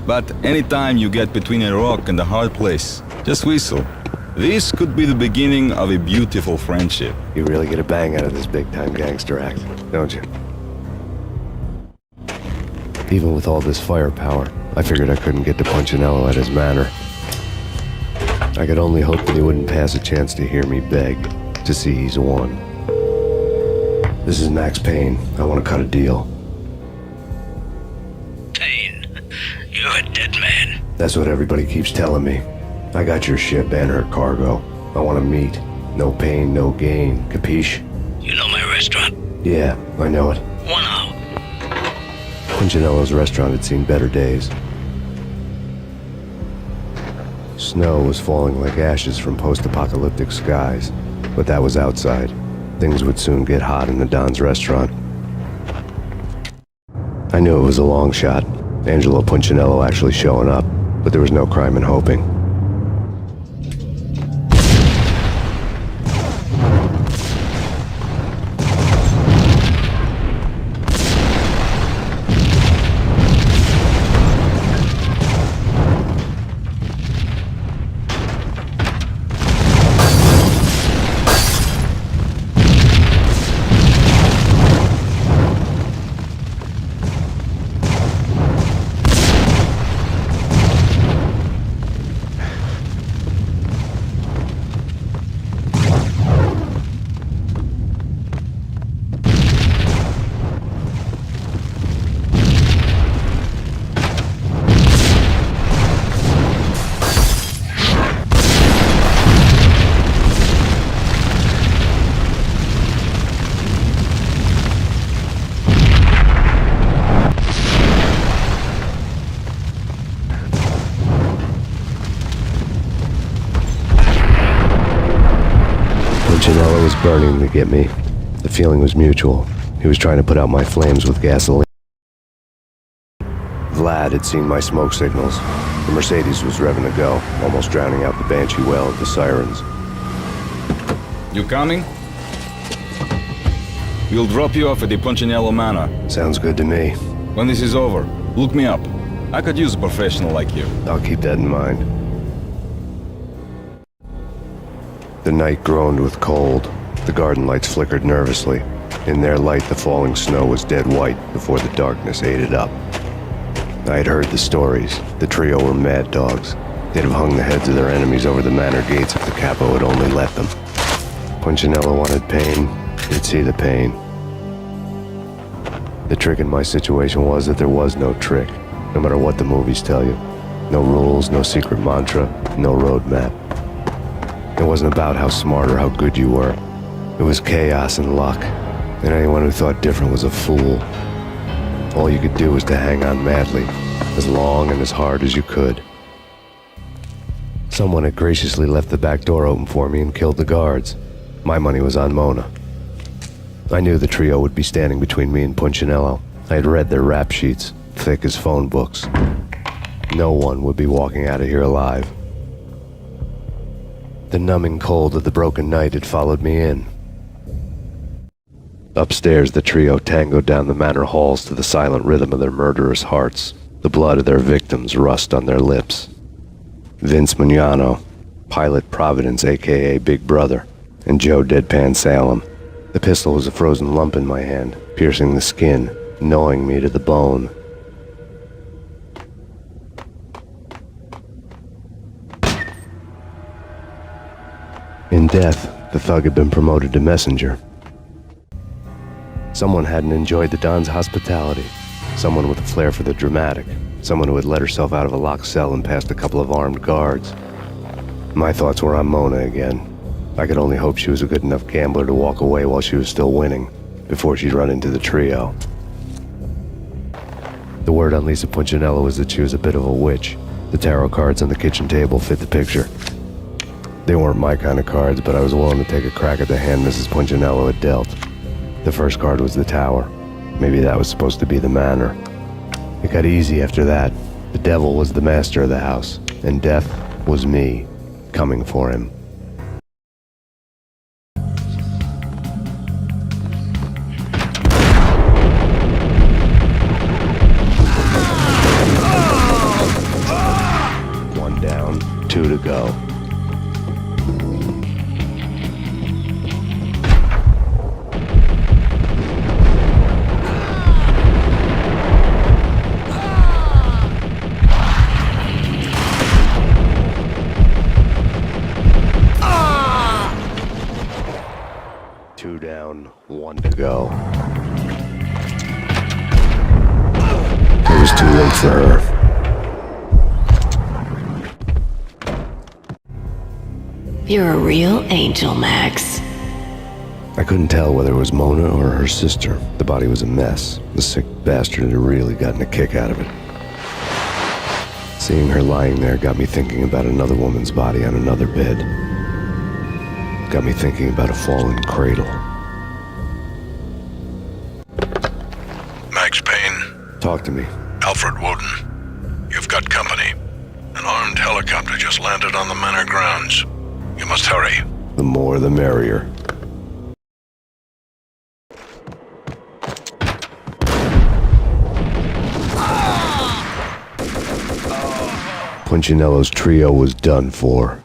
But anytime you get between a rock and a hard place, just whistle. This could be the beginning of a beautiful friendship. You really get a bang out of this big-time gangster act, don't you? Even with all this firepower, I figured I couldn't get to Punchinello at his manor. I could only hope that he wouldn't pass a chance to hear me beg, to see he's won. This is Max Payne. I want to cut a deal. Payne, you're a dead man. That's what everybody keeps telling me. I got your ship and her cargo. I want to meet. No pain, no gain. Capiche? You know my restaurant? Yeah, I know it. 1 hour. Punchinello's restaurant had seen better days. Snow was falling like ashes from post-apocalyptic skies, but that was outside. Things would soon get hot in the Don's restaurant. I knew it was a long shot, Angelo Punchinello actually showing up, but there was no crime in hoping. Punchinello was burning to get me. The feeling was mutual. He was trying to put out my flames with gasoline. Vlad had seen my smoke signals. The Mercedes was revving to go, almost drowning out the banshee wail of the sirens. You coming? We'll drop you off at the Punchinello Manor. Sounds good to me. When this is over, look me up. I could use a professional like you. I'll keep that in mind. The night groaned with cold. The garden lights flickered nervously. In their light, the falling snow was dead white before the darkness ate it up. I had heard the stories. The trio were mad dogs. They'd have hung the heads of their enemies over the manor gates if the capo had only let them. Punchinello wanted pain. He'd see the pain. The trick in my situation was that there was no trick, no matter what the movies tell you. No rules, no secret mantra, no roadmap. It wasn't about how smart or how good you were. It was chaos and luck, and anyone who thought different was a fool. All you could do was to hang on madly, as long and as hard as you could. Someone had graciously left the back door open for me and killed the guards. My money was on Mona. I knew the trio would be standing between me and Punchinello. I had read their rap sheets, thick as phone books. No one would be walking out of here alive. The numbing cold of the broken night had followed me in. Upstairs, the trio tangoed down the manor halls to the silent rhythm of their murderous hearts, the blood of their victims rust on their lips. Vince Mignano, Pilot Providence, a.k.a. Big Brother, and Joe Deadpan Salem. The pistol was a frozen lump in my hand, piercing the skin, gnawing me to the bone. In death, the thug had been promoted to messenger. Someone hadn't enjoyed the Don's hospitality. Someone with a flair for the dramatic. Someone who had let herself out of a locked cell and past a couple of armed guards. My thoughts were on Mona again. I could only hope she was a good enough gambler to walk away while she was still winning. before she'd run into the trio. The word on Lisa Punchinello was that she was a bit of a witch. The tarot cards on the kitchen table fit the picture. They weren't my kind of cards, but I was willing to take a crack at the hand Mrs. Punchinello had dealt. The first card was the Tower. Maybe that was supposed to be the Manor. It got easy after that. The devil was the master of the house, and death was me, coming for him. One down, 2 to go. Down, 1 to go. It was too late for her. You're a real angel, Max. I couldn't tell whether it was Mona or her sister. The body was a mess. The sick bastard had really gotten a kick out of it. Seeing her lying there got me thinking about another woman's body on another bed. Got me thinking about a fallen cradle. Max Payne. Talk to me. Alfred Woden. You've got company. An armed helicopter just landed on the manor grounds. You must hurry. The more the merrier. Punchinello's trio was done for.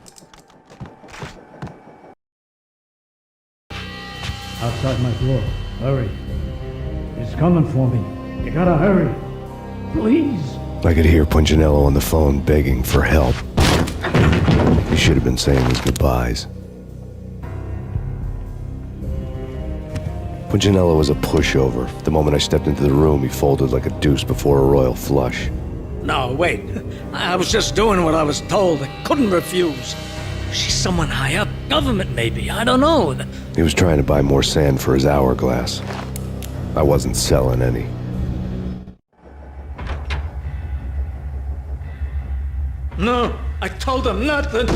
Outside my door. Hurry. He's coming for me. You gotta hurry. Please. I could hear Punchinello on the phone begging for help. He should have been saying his goodbyes. Punchinello was a pushover. The moment I stepped into the room, he folded like a deuce before a royal flush. No, wait. I was just doing what I was told. I couldn't refuse. She's someone high up. Government, maybe. I don't know. He was trying to buy more sand for his hourglass. I wasn't selling any. No, I told him nothing.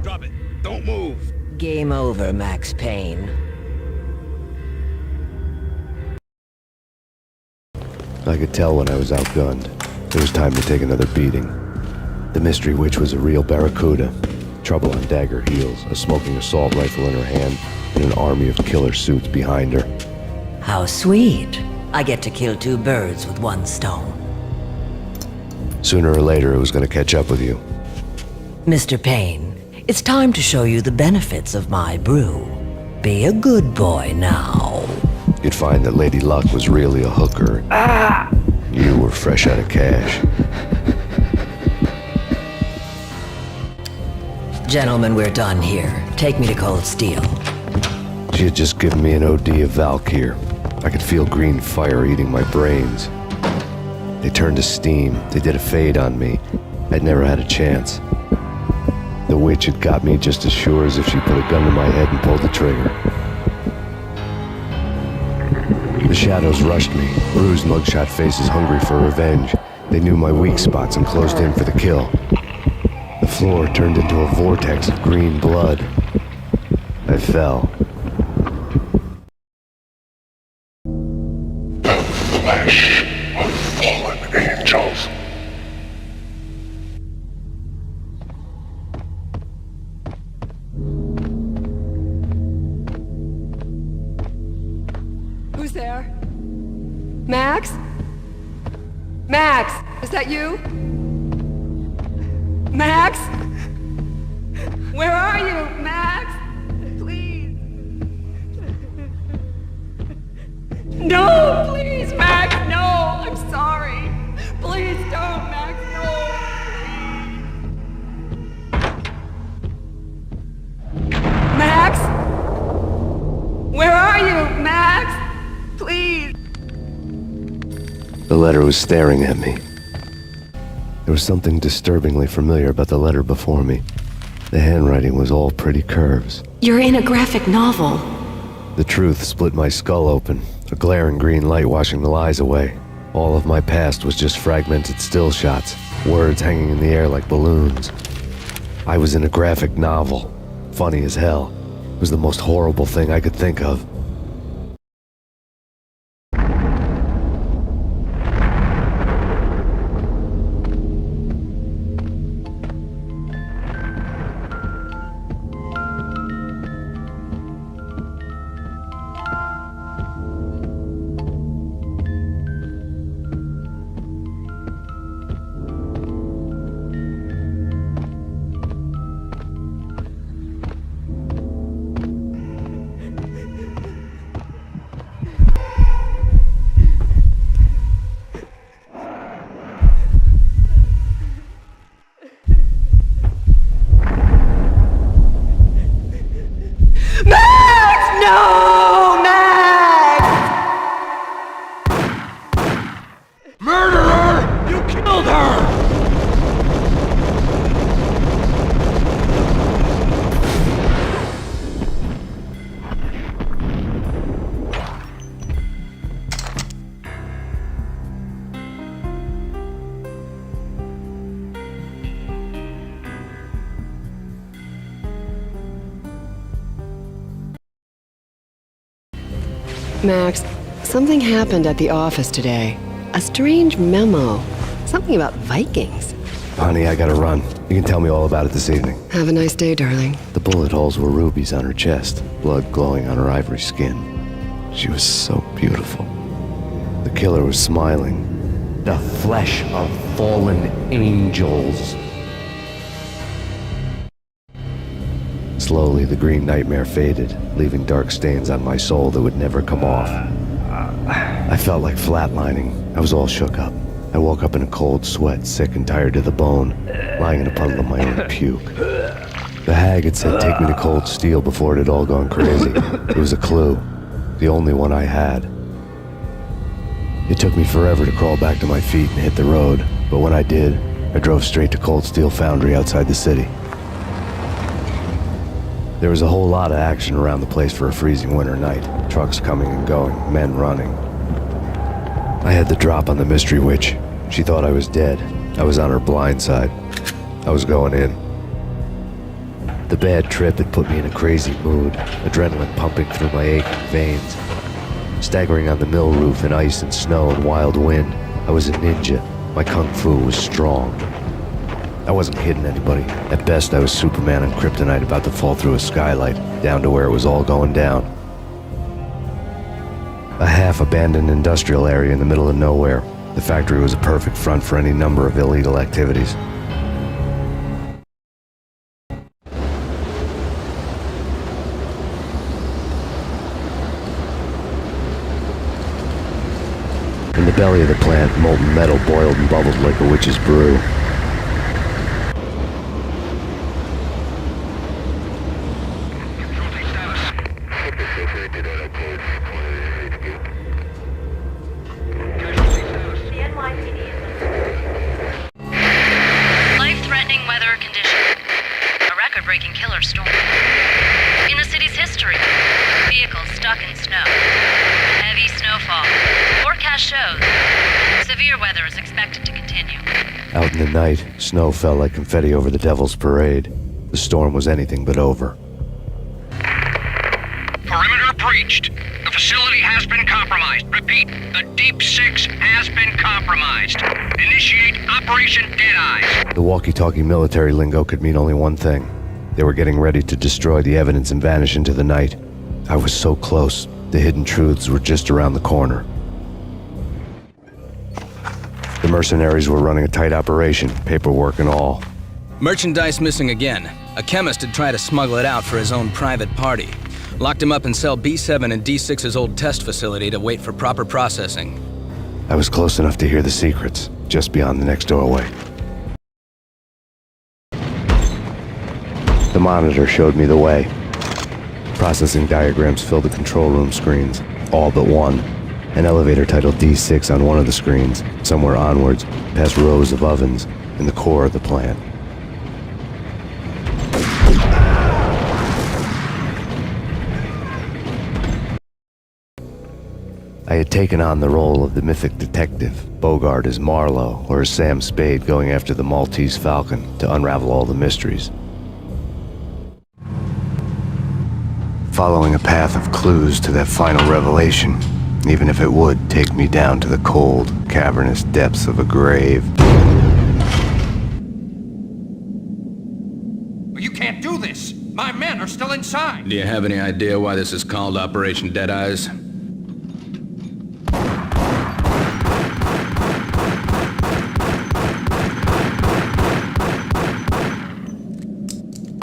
Drop it. Don't move. Game over, Max Payne. I could tell when I was outgunned. It was time to take another beating. The mystery witch was a real barracuda. Trouble on dagger heels, a smoking assault rifle in her hand, and an army of killer suits behind her. How sweet. I get to kill 2 birds with 1 stone. Sooner or later, it was going to catch up with you. Mr. Payne, it's time to show you the benefits of my brew. Be a good boy now. You'd find that Lady Luck was really a hooker. You were fresh out of cash. Gentlemen, we're done here. Take me to Cold Steel. She had just given me an OD of Valkyr. I could feel green fire eating my brains. They turned to steam. They did a fade on me. I'd never had a chance. The witch had got me just as sure as if she put a gun to my head and pulled the trigger. The shadows rushed me, bruised mugshot faces hungry for revenge. They knew my weak spots and closed in for the kill. The floor turned into a vortex of green blood. I fell. The flesh of fallen angels. Who's there? Max? Max, is that you? Max? Where are you, Max? Please. No, please, Max, no. I'm sorry. Please don't, Max, no. Max? Where are you, Max? Please. The letter was staring at me. There was something disturbingly familiar about the letter before me. The handwriting was all pretty curves. You're in a graphic novel. The truth split my skull open, a glaring green light washing the lies away. All of my past was just fragmented still shots, words hanging in the air like balloons. I was in a graphic novel. Funny as hell. It was the most horrible thing I could think of. No, Max! Murderer! You killed her! Max, something happened at the office today. A strange memo. Something about Vikings. Honey, I gotta run. You can tell me all about it this evening. Have a nice day, darling. The bullet holes were rubies on her chest, blood glowing on her ivory skin. She was so beautiful. The killer was smiling. The flesh of fallen angels. Slowly, the green nightmare faded, leaving dark stains on my soul that would never come off. I felt like flatlining. I was all shook up. I woke up in a cold sweat, sick and tired to the bone, lying in a puddle of my own puke. The hag had said take me to Cold Steel before it had all gone crazy. It was a clue, the only one I had. It took me forever to crawl back to my feet and hit the road, but when I did, I drove straight to Cold Steel Foundry outside the city. There was a whole lot of action around the place for a freezing winter night. Trucks coming and going, men running. I had the drop on the mystery witch. She thought I was dead. I was on her blind side. I was going in. The bad trip had put me in a crazy mood, adrenaline pumping through my aching veins. Staggering on the mill roof in ice and snow and wild wind, I was a ninja. My kung fu was strong. I wasn't hitting anybody. At best, I was Superman on Kryptonite about to fall through a skylight, down to where it was all going down. A half-abandoned industrial area in the middle of nowhere. The factory was a perfect front for any number of illegal activities. In the belly of the plant, molten metal boiled and bubbled like a witch's brew. Life-threatening weather conditions. A record-breaking killer storm. In the city's history, vehicles stuck in snow. Heavy snowfall. Forecast shows severe weather is expected to continue. Out in the night, snow fell like confetti over the Devil's Parade. The storm was anything but over. Perimeter breached. The facility has been compromised. Repeat, the Deep Six has been compromised. Initiate Operation Deadeyes. The walkie-talkie military lingo could mean only one thing. They were getting ready to destroy the evidence and vanish into the night. I was so close. The hidden truths were just around the corner. The mercenaries were running a tight operation, paperwork and all. Merchandise missing again. A chemist had tried to smuggle it out for his own private party. Locked him up in cell B7 and D6's old test facility to wait for proper processing. I was close enough to hear the secrets, just beyond the next doorway. The monitor showed me the way. Processing diagrams filled the control room screens, all but one. An elevator titled D6 on one of the screens, somewhere onwards, past rows of ovens, in the core of the plant. I had taken on the role of the mythic detective, Bogart as Marlowe, or as Sam Spade going after the Maltese Falcon to unravel all the mysteries. Following a path of clues to that final revelation, even if it would take me down to the cold, cavernous depths of a grave. You can't do this! My men are still inside! Do you have any idea why this is called Operation Deadeyes?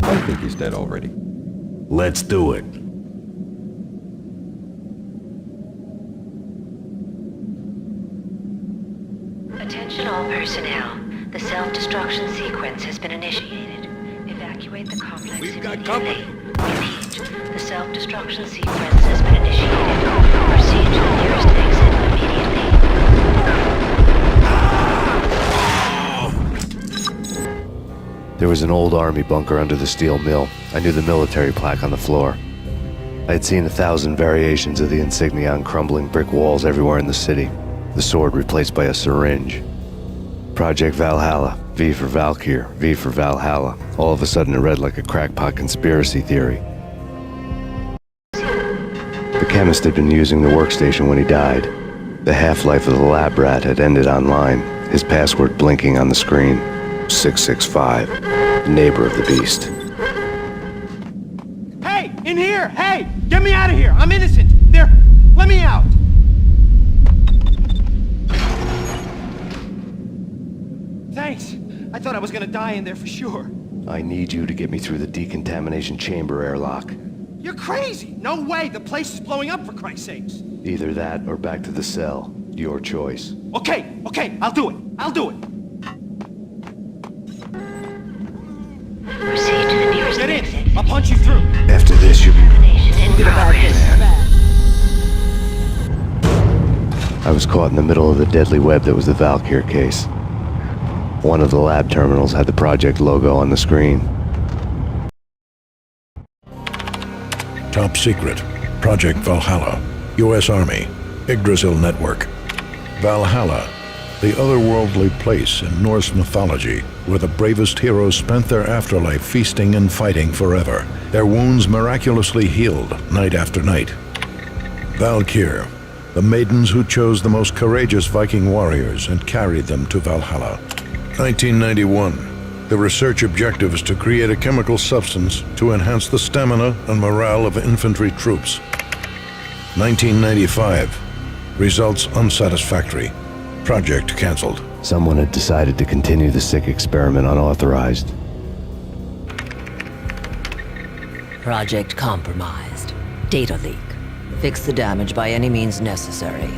I think he's dead already. Let's do it. Attention all personnel. The self-destruction sequence has been initiated. Evacuate the complex immediately. Repeat. The self-destruction sequence has been initiated. Proceed to the nearest exit immediately. There was an old army bunker under the steel mill. I knew the military plaque on the floor. I had seen 1,000 variations of the insignia on crumbling brick walls everywhere in the city. The sword replaced by a syringe. Project Valhalla, V for Valkyr, V for Valhalla. All of a sudden it read like a crackpot conspiracy theory. The chemist had been using the workstation when he died. The half-life of the lab rat had ended online, his password blinking on the screen. 665, neighbor of the beast. Hey, in here! Hey, get me out of here! I'm innocent! There, let me out! Thanks. I thought I was gonna die in there for sure. I need you to get me through the decontamination chamber airlock. You're crazy! No way! The place is blowing up, for Christ's sakes! Either that or back to the cell. Your choice. Okay, I'll do it. I'll do it. Proceed to the nearest Get exit. in! I'll punch you through. After this, you... I was caught in the middle of the deadly web that was the Valkyr case. One of the lab terminals had the project logo on the screen. Top secret. Project Valhalla. U.S. Army. Yggdrasil Network. Valhalla. The otherworldly place in Norse mythology where the bravest heroes spent their afterlife feasting and fighting forever, their wounds miraculously healed night after night. Valkyr, the maidens who chose the most courageous Viking warriors and carried them to Valhalla. 1991. The research objective is to create a chemical substance to enhance the stamina and morale of infantry troops. 1995. Results unsatisfactory. Project cancelled. Someone had decided to continue the sick experiment unauthorized. Project compromised. Data leak. Fix the damage by any means necessary.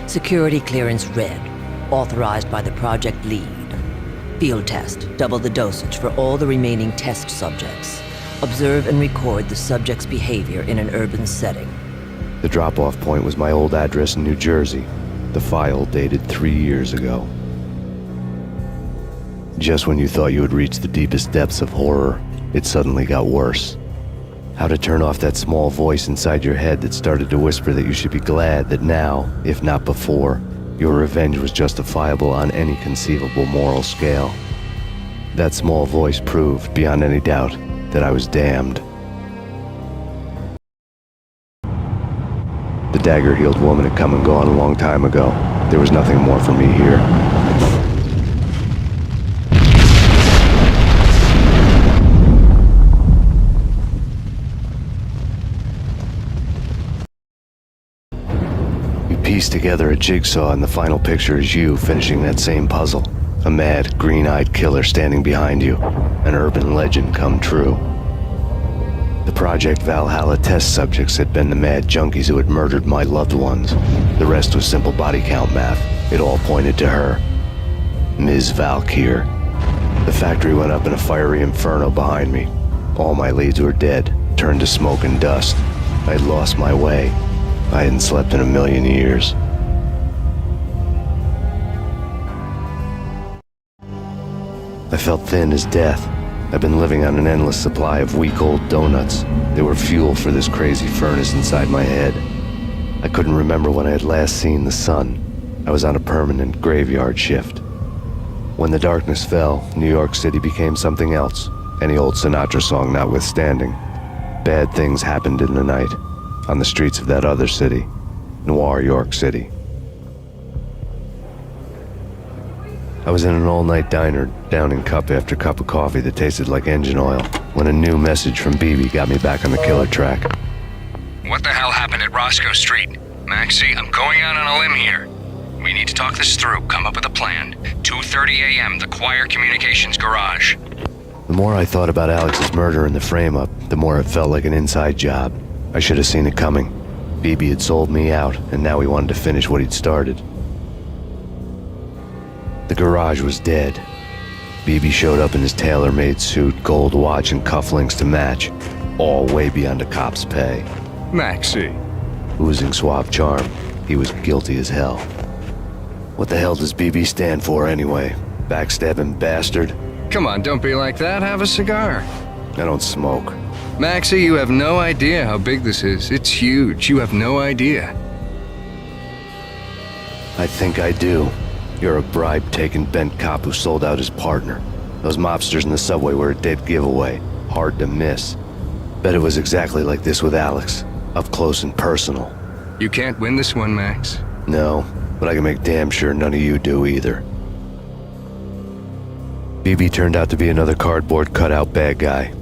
Security clearance red. Authorized by the project lead. Field test. Double the dosage for all the remaining test subjects. Observe and record the subject's behavior in an urban setting. The drop-off point was my old address in New Jersey. The file dated 3 years ago. Just when you thought you had reached the deepest depths of horror, it suddenly got worse. How to turn off that small voice inside your head that started to whisper that you should be glad that now, if not before, your revenge was justifiable on any conceivable moral scale. That small voice proved, beyond any doubt, that I was damned. The dagger-heeled woman had come and gone a long time ago. There was nothing more for me here. You piece together a jigsaw and the final picture is you finishing that same puzzle. A mad, green-eyed killer standing behind you. An urban legend come true. The Project Valhalla test subjects had been the mad junkies who had murdered my loved ones. The rest was simple body count math. It all pointed to her. Ms. Valkyr. The factory went up in a fiery inferno behind me. All my leads were dead, turned to smoke and dust. I had lost my way. I hadn't slept in a million years. I felt thin as death. I've been living on an endless supply of week-old donuts. They were fuel for this crazy furnace inside my head. I couldn't remember when I had last seen the sun. I was on a permanent graveyard shift. When the darkness fell, New York City became something else, any old Sinatra song notwithstanding. Bad things happened in the night, on the streets of that other city, Noir York City. I was in an all-night diner, downing cup after cup of coffee that tasted like engine oil, when a new message from BB got me back on the killer track. What the hell happened at Roscoe Street? Maxie, I'm going out on a limb here. We need to talk this through, come up with a plan. 2:30 a.m., the Choir Communications Garage. The more I thought about Alex's murder and the frame-up, the more it felt like an inside job. I should have seen it coming. BB had sold me out, and now he wanted to finish what he'd started. The garage was dead. BB showed up in his tailor-made suit, gold watch, and cufflinks to match, all way beyond a cop's pay. Maxie. Oozing suave charm, he was guilty as hell. What the hell does BB stand for anyway? Backstabbing bastard? Come on, don't be like that. Have a cigar. I don't smoke. Maxie, you have no idea how big this is. It's huge. You have no idea. I think I do. You're a bribe-taking bent cop who sold out his partner. Those mobsters in the subway were a dead giveaway. Hard to miss. Bet it was exactly like this with Alex. Up close and personal. You can't win this one, Max. No, but I can make damn sure none of you do either. BB turned out to be another cardboard cutout bad guy.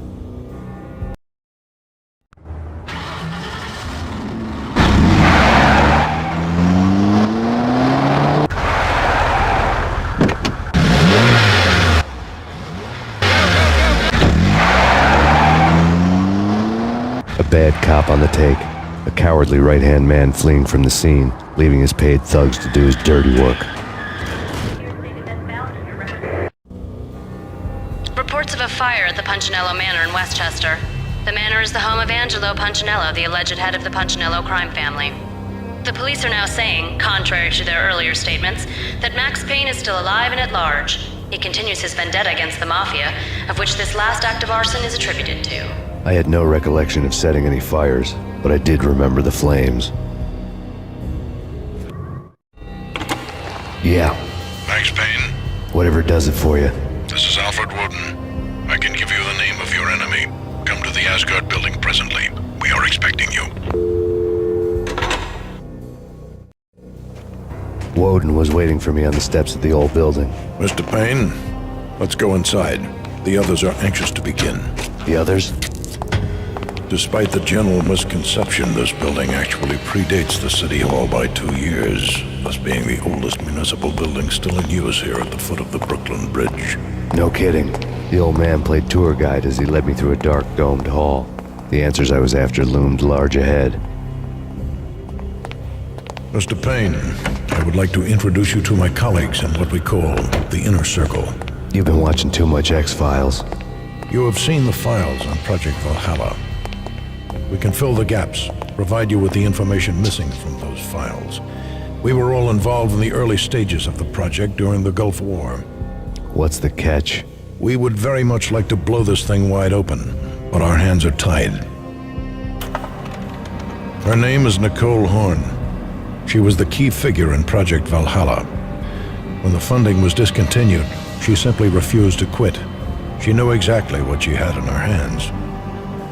A bad cop on the take. A cowardly right-hand man fleeing from the scene, leaving his paid thugs to do his dirty work. Reports of a fire at the Punchinello Manor in Westchester. The manor is the home of Angelo Punchinello, the alleged head of the Punchinello crime family. The police are now saying, contrary to their earlier statements, that Max Payne is still alive and at large. He continues his vendetta against the Mafia, of which this last act of arson is attributed to. I had no recollection of setting any fires, but I did remember the flames. Yeah. Max Payne? Whatever does it for you. This is Alfred Woden. I can give you the name of your enemy. Come to the Asgard building presently. We are expecting you. Woden was waiting for me on the steps of the old building. Mr. Payne, let's go inside. The others are anxious to begin. The others? Despite the general misconception, this building actually predates the City Hall by 2 years, thus being the oldest municipal building still in use here at the foot of the Brooklyn Bridge. No kidding. The old man played tour guide as he led me through a dark domed hall. The answers I was after loomed large ahead. Mr. Payne, I would like to introduce you to my colleagues in what we call the Inner Circle. You've been watching too much X-Files. You have seen the files on Project Valhalla. We can fill the gaps, provide you with the information missing from those files. We were all involved in the early stages of the project during the Gulf War. What's the catch? We would very much like to blow this thing wide open, but our hands are tied. Her name is Nicole Horn. She was the key figure in Project Valhalla. When the funding was discontinued, she simply refused to quit. She knew exactly what she had in her hands.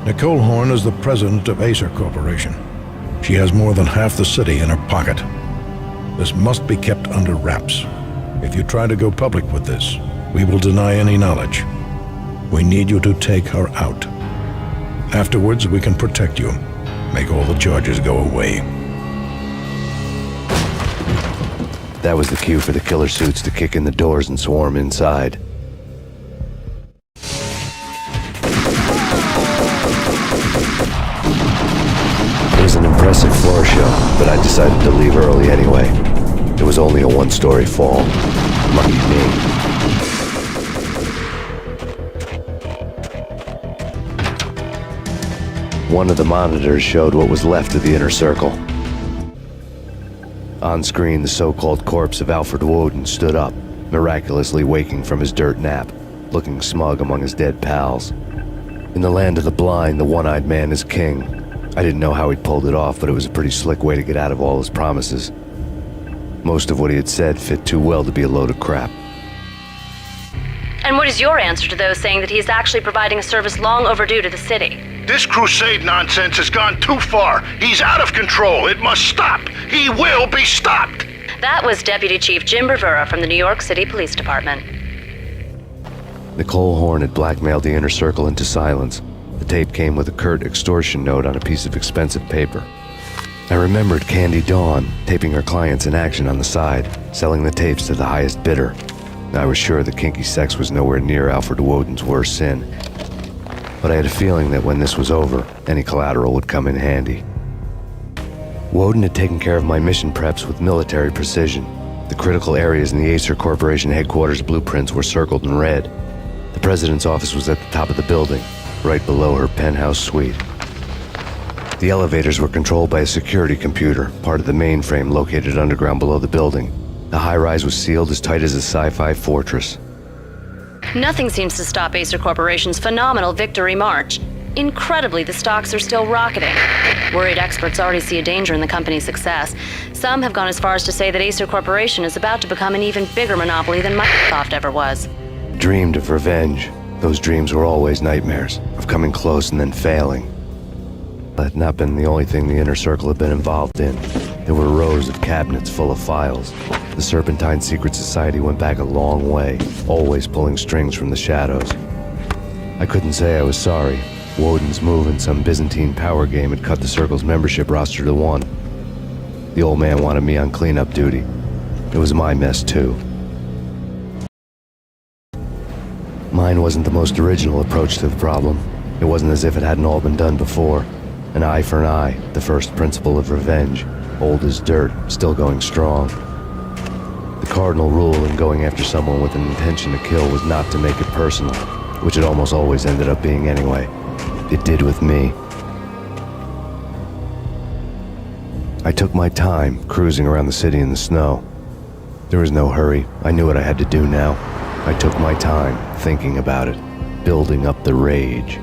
Nicole Horn is the president of Acer Corporation. She has more than half the city in her pocket. This must be kept under wraps. If you try to go public with this, we will deny any knowledge. We need you to take her out. Afterwards, we can protect you. Make all the charges go away. That was the cue for the killer suits to kick in the doors and swarm inside. It was an impressive floor show, but I decided to leave early anyway. It was only a one-story fall. Lucky me. One of the monitors showed what was left of the Inner Circle. On screen, the so-called corpse of Alfred Woden stood up, miraculously waking from his dirt nap. looking smug among his dead pals. In the land of the blind, the one-eyed man is king. I didn't know how he'd pulled it off, but it was a pretty slick way to get out of all his promises. Most of what he had said fit too well to be a load of crap. And what is your answer to those saying that he is actually providing a service long overdue to the city? This crusade nonsense has gone too far. He's out of control. It must stop. He will be stopped. That was Deputy Chief Jim Rivera from the New York City Police Department. Nicole Horn had blackmailed the Inner Circle into silence. The tape came with a curt extortion note on a piece of expensive paper. I remembered Candy Dawn taping her clients in action on the side, selling the tapes to the highest bidder. I was sure that kinky sex was nowhere near Alfred Woden's worst sin. But I had a feeling that when this was over, any collateral would come in handy. Woden had taken care of my mission preps with military precision. The critical areas in the Acer Corporation headquarters blueprints were circled in red. The president's office was at the top of the building, right below her penthouse suite. The elevators were controlled by a security computer, part of the mainframe located underground below the building. The high-rise was sealed as tight as a sci-fi fortress. Nothing seems to stop Acer Corporation's phenomenal victory march. Incredibly, the stocks are still rocketing. Worried experts already see a danger in the company's success. Some have gone as far as to say that Acer Corporation is about to become an even bigger monopoly than Microsoft ever was. Dreamed of revenge. Those dreams were always nightmares, of coming close and then failing. That had not been the only thing the Inner Circle had been involved in. There were rows of cabinets full of files. The Serpentine Secret Society went back a long way, always pulling strings from the shadows. I couldn't say I was sorry. Woden's move in some Byzantine power game had cut the Circle's membership roster to 1. The old man wanted me on cleanup duty. It was my mess, too. Mine wasn't the most original approach to the problem. It wasn't as if it hadn't all been done before. An eye for an eye, the first principle of revenge. Old as dirt, still going strong. The cardinal rule in going after someone with an intention to kill was not to make it personal, which it almost always ended up being anyway. It did with me. I took my time, cruising around the city in the snow. There was no hurry. I knew what I had to do now. I took my time, thinking about it, building up the rage.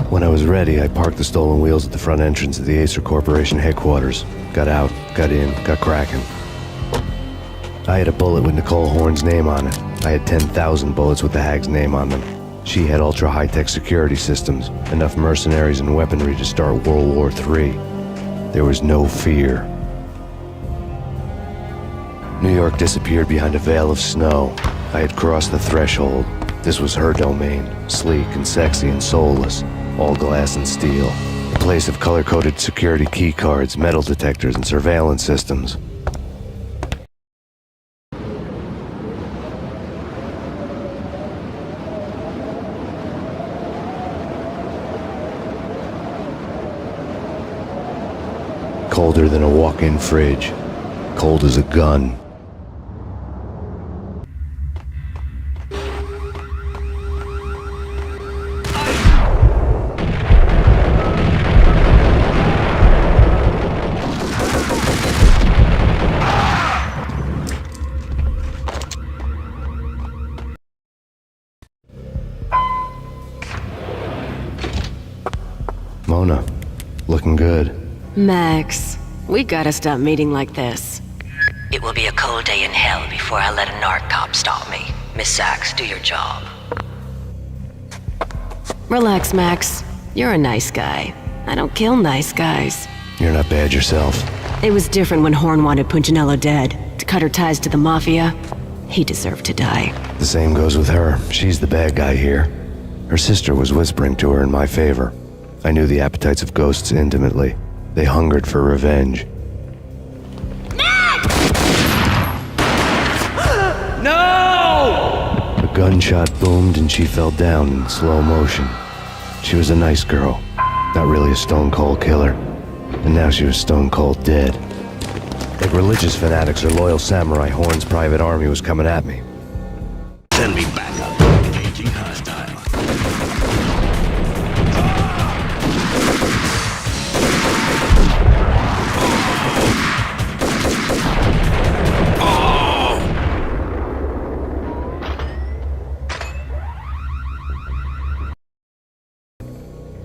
When I was ready, I parked the stolen wheels at the front entrance of the Acer Corporation headquarters. Got out, got in, got cracking. I had a bullet with Nicole Horn's name on it. I had 10,000 bullets with the hag's name on them. She had ultra-high-tech security systems, enough mercenaries and weaponry to start World War III. There was no fear. New York disappeared behind a veil of snow. I had crossed the threshold. This was her domain, sleek and sexy and soulless, all glass and steel. A place of color-coded security keycards, metal detectors, and surveillance systems. Colder than a walk-in fridge. Cold as a gun. Mona, looking good. Max, we gotta stop meeting like this. It will be a cold day in hell before I let a narc cop stop me. Miss Sachs, do your job. Relax, Max. You're a nice guy. I don't kill nice guys. You're not bad yourself. It was different when Horn wanted Punchinello dead. To cut her ties to the Mafia. He deserved to die. The same goes with her. She's the bad guy here. Her sister was whispering to her in my favor. I knew the appetites of ghosts intimately. They hungered for revenge. No! A gunshot boomed and she fell down in slow motion. She was a nice girl, not really a stone-cold killer. And now she was stone-cold dead. Like religious fanatics or loyal samurai, Horn's private army was coming at me. Send me back up. Engaging hostile.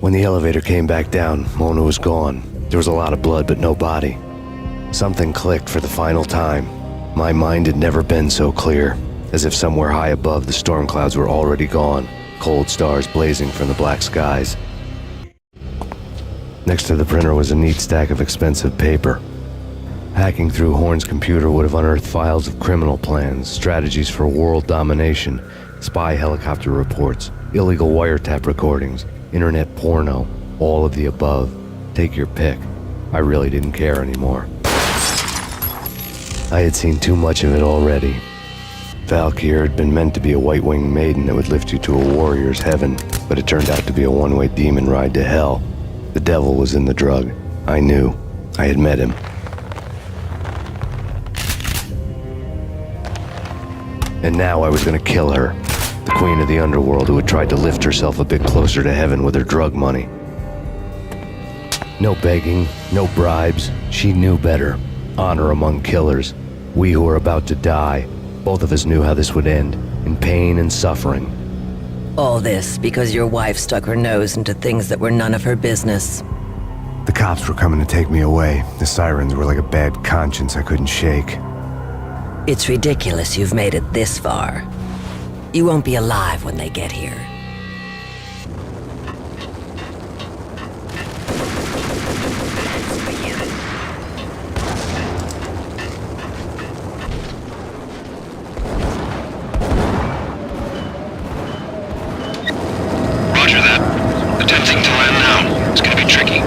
When the elevator came back down, Mona was gone. There was a lot of blood, but no body. Something clicked for the final time. My mind had never been so clear, as if somewhere high above the storm clouds were already gone, cold stars blazing from the black skies. Next to the printer was a neat stack of expensive paper. Hacking through Horn's computer would have unearthed files of criminal plans, strategies for world domination, spy helicopter reports, illegal wiretap recordings, internet porno, all of the above. Take your pick. I really didn't care anymore. I had seen too much of it already. Valkyr had been meant to be a white-winged maiden that would lift you to a warrior's heaven, but it turned out to be a one-way demon ride to hell. The devil was in the drug. I knew. I had met him. And now I was gonna kill her. The queen of the underworld who had tried to lift herself a bit closer to heaven with her drug money. No begging, no bribes. She knew better. Honor among killers. We who were about to die. Both of us knew how this would end. In pain and suffering. All this because your wife stuck her nose into things that were none of her business. The cops were coming to take me away. The sirens were like a bad conscience I couldn't shake. It's ridiculous you've made it this far. You won't be alive when they get here. Roger that. Attempting to land now. It's gonna be tricky.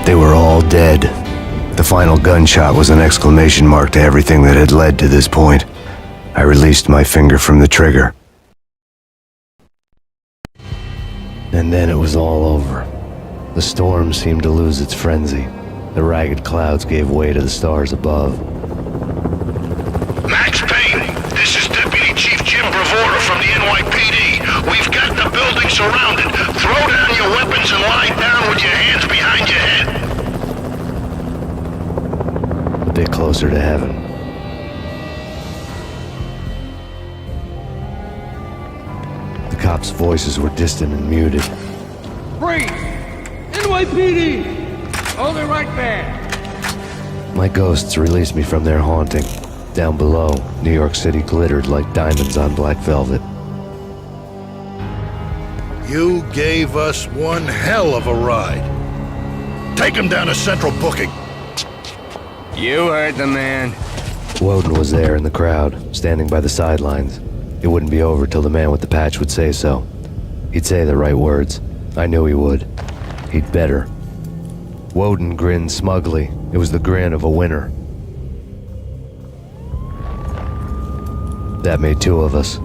They were all dead. The final gunshot was an exclamation mark to everything that had led to this point. I released my finger from the trigger. And then it was all over. The storm seemed to lose its frenzy. The ragged clouds gave way to the stars above. Max Payne, this is Deputy Chief Jim Bravura from the NYPD. We've got the building surrounded. Throw down your weapons and lie down with your hands behind your head. A bit closer to heaven. The cops' voices were distant and muted. Freeze! NYPD! Hold it right there! My ghosts released me from their haunting. Down below, New York City glittered like diamonds on black velvet. You gave us one hell of a ride. Take him down to Central Booking. You heard the man. Woden was there in the crowd, standing by the sidelines. It wouldn't be over till the man with the patch would say so. He'd say the right words. I knew he would. He'd better. Woden grinned smugly. It was the grin of a winner. That made two of us.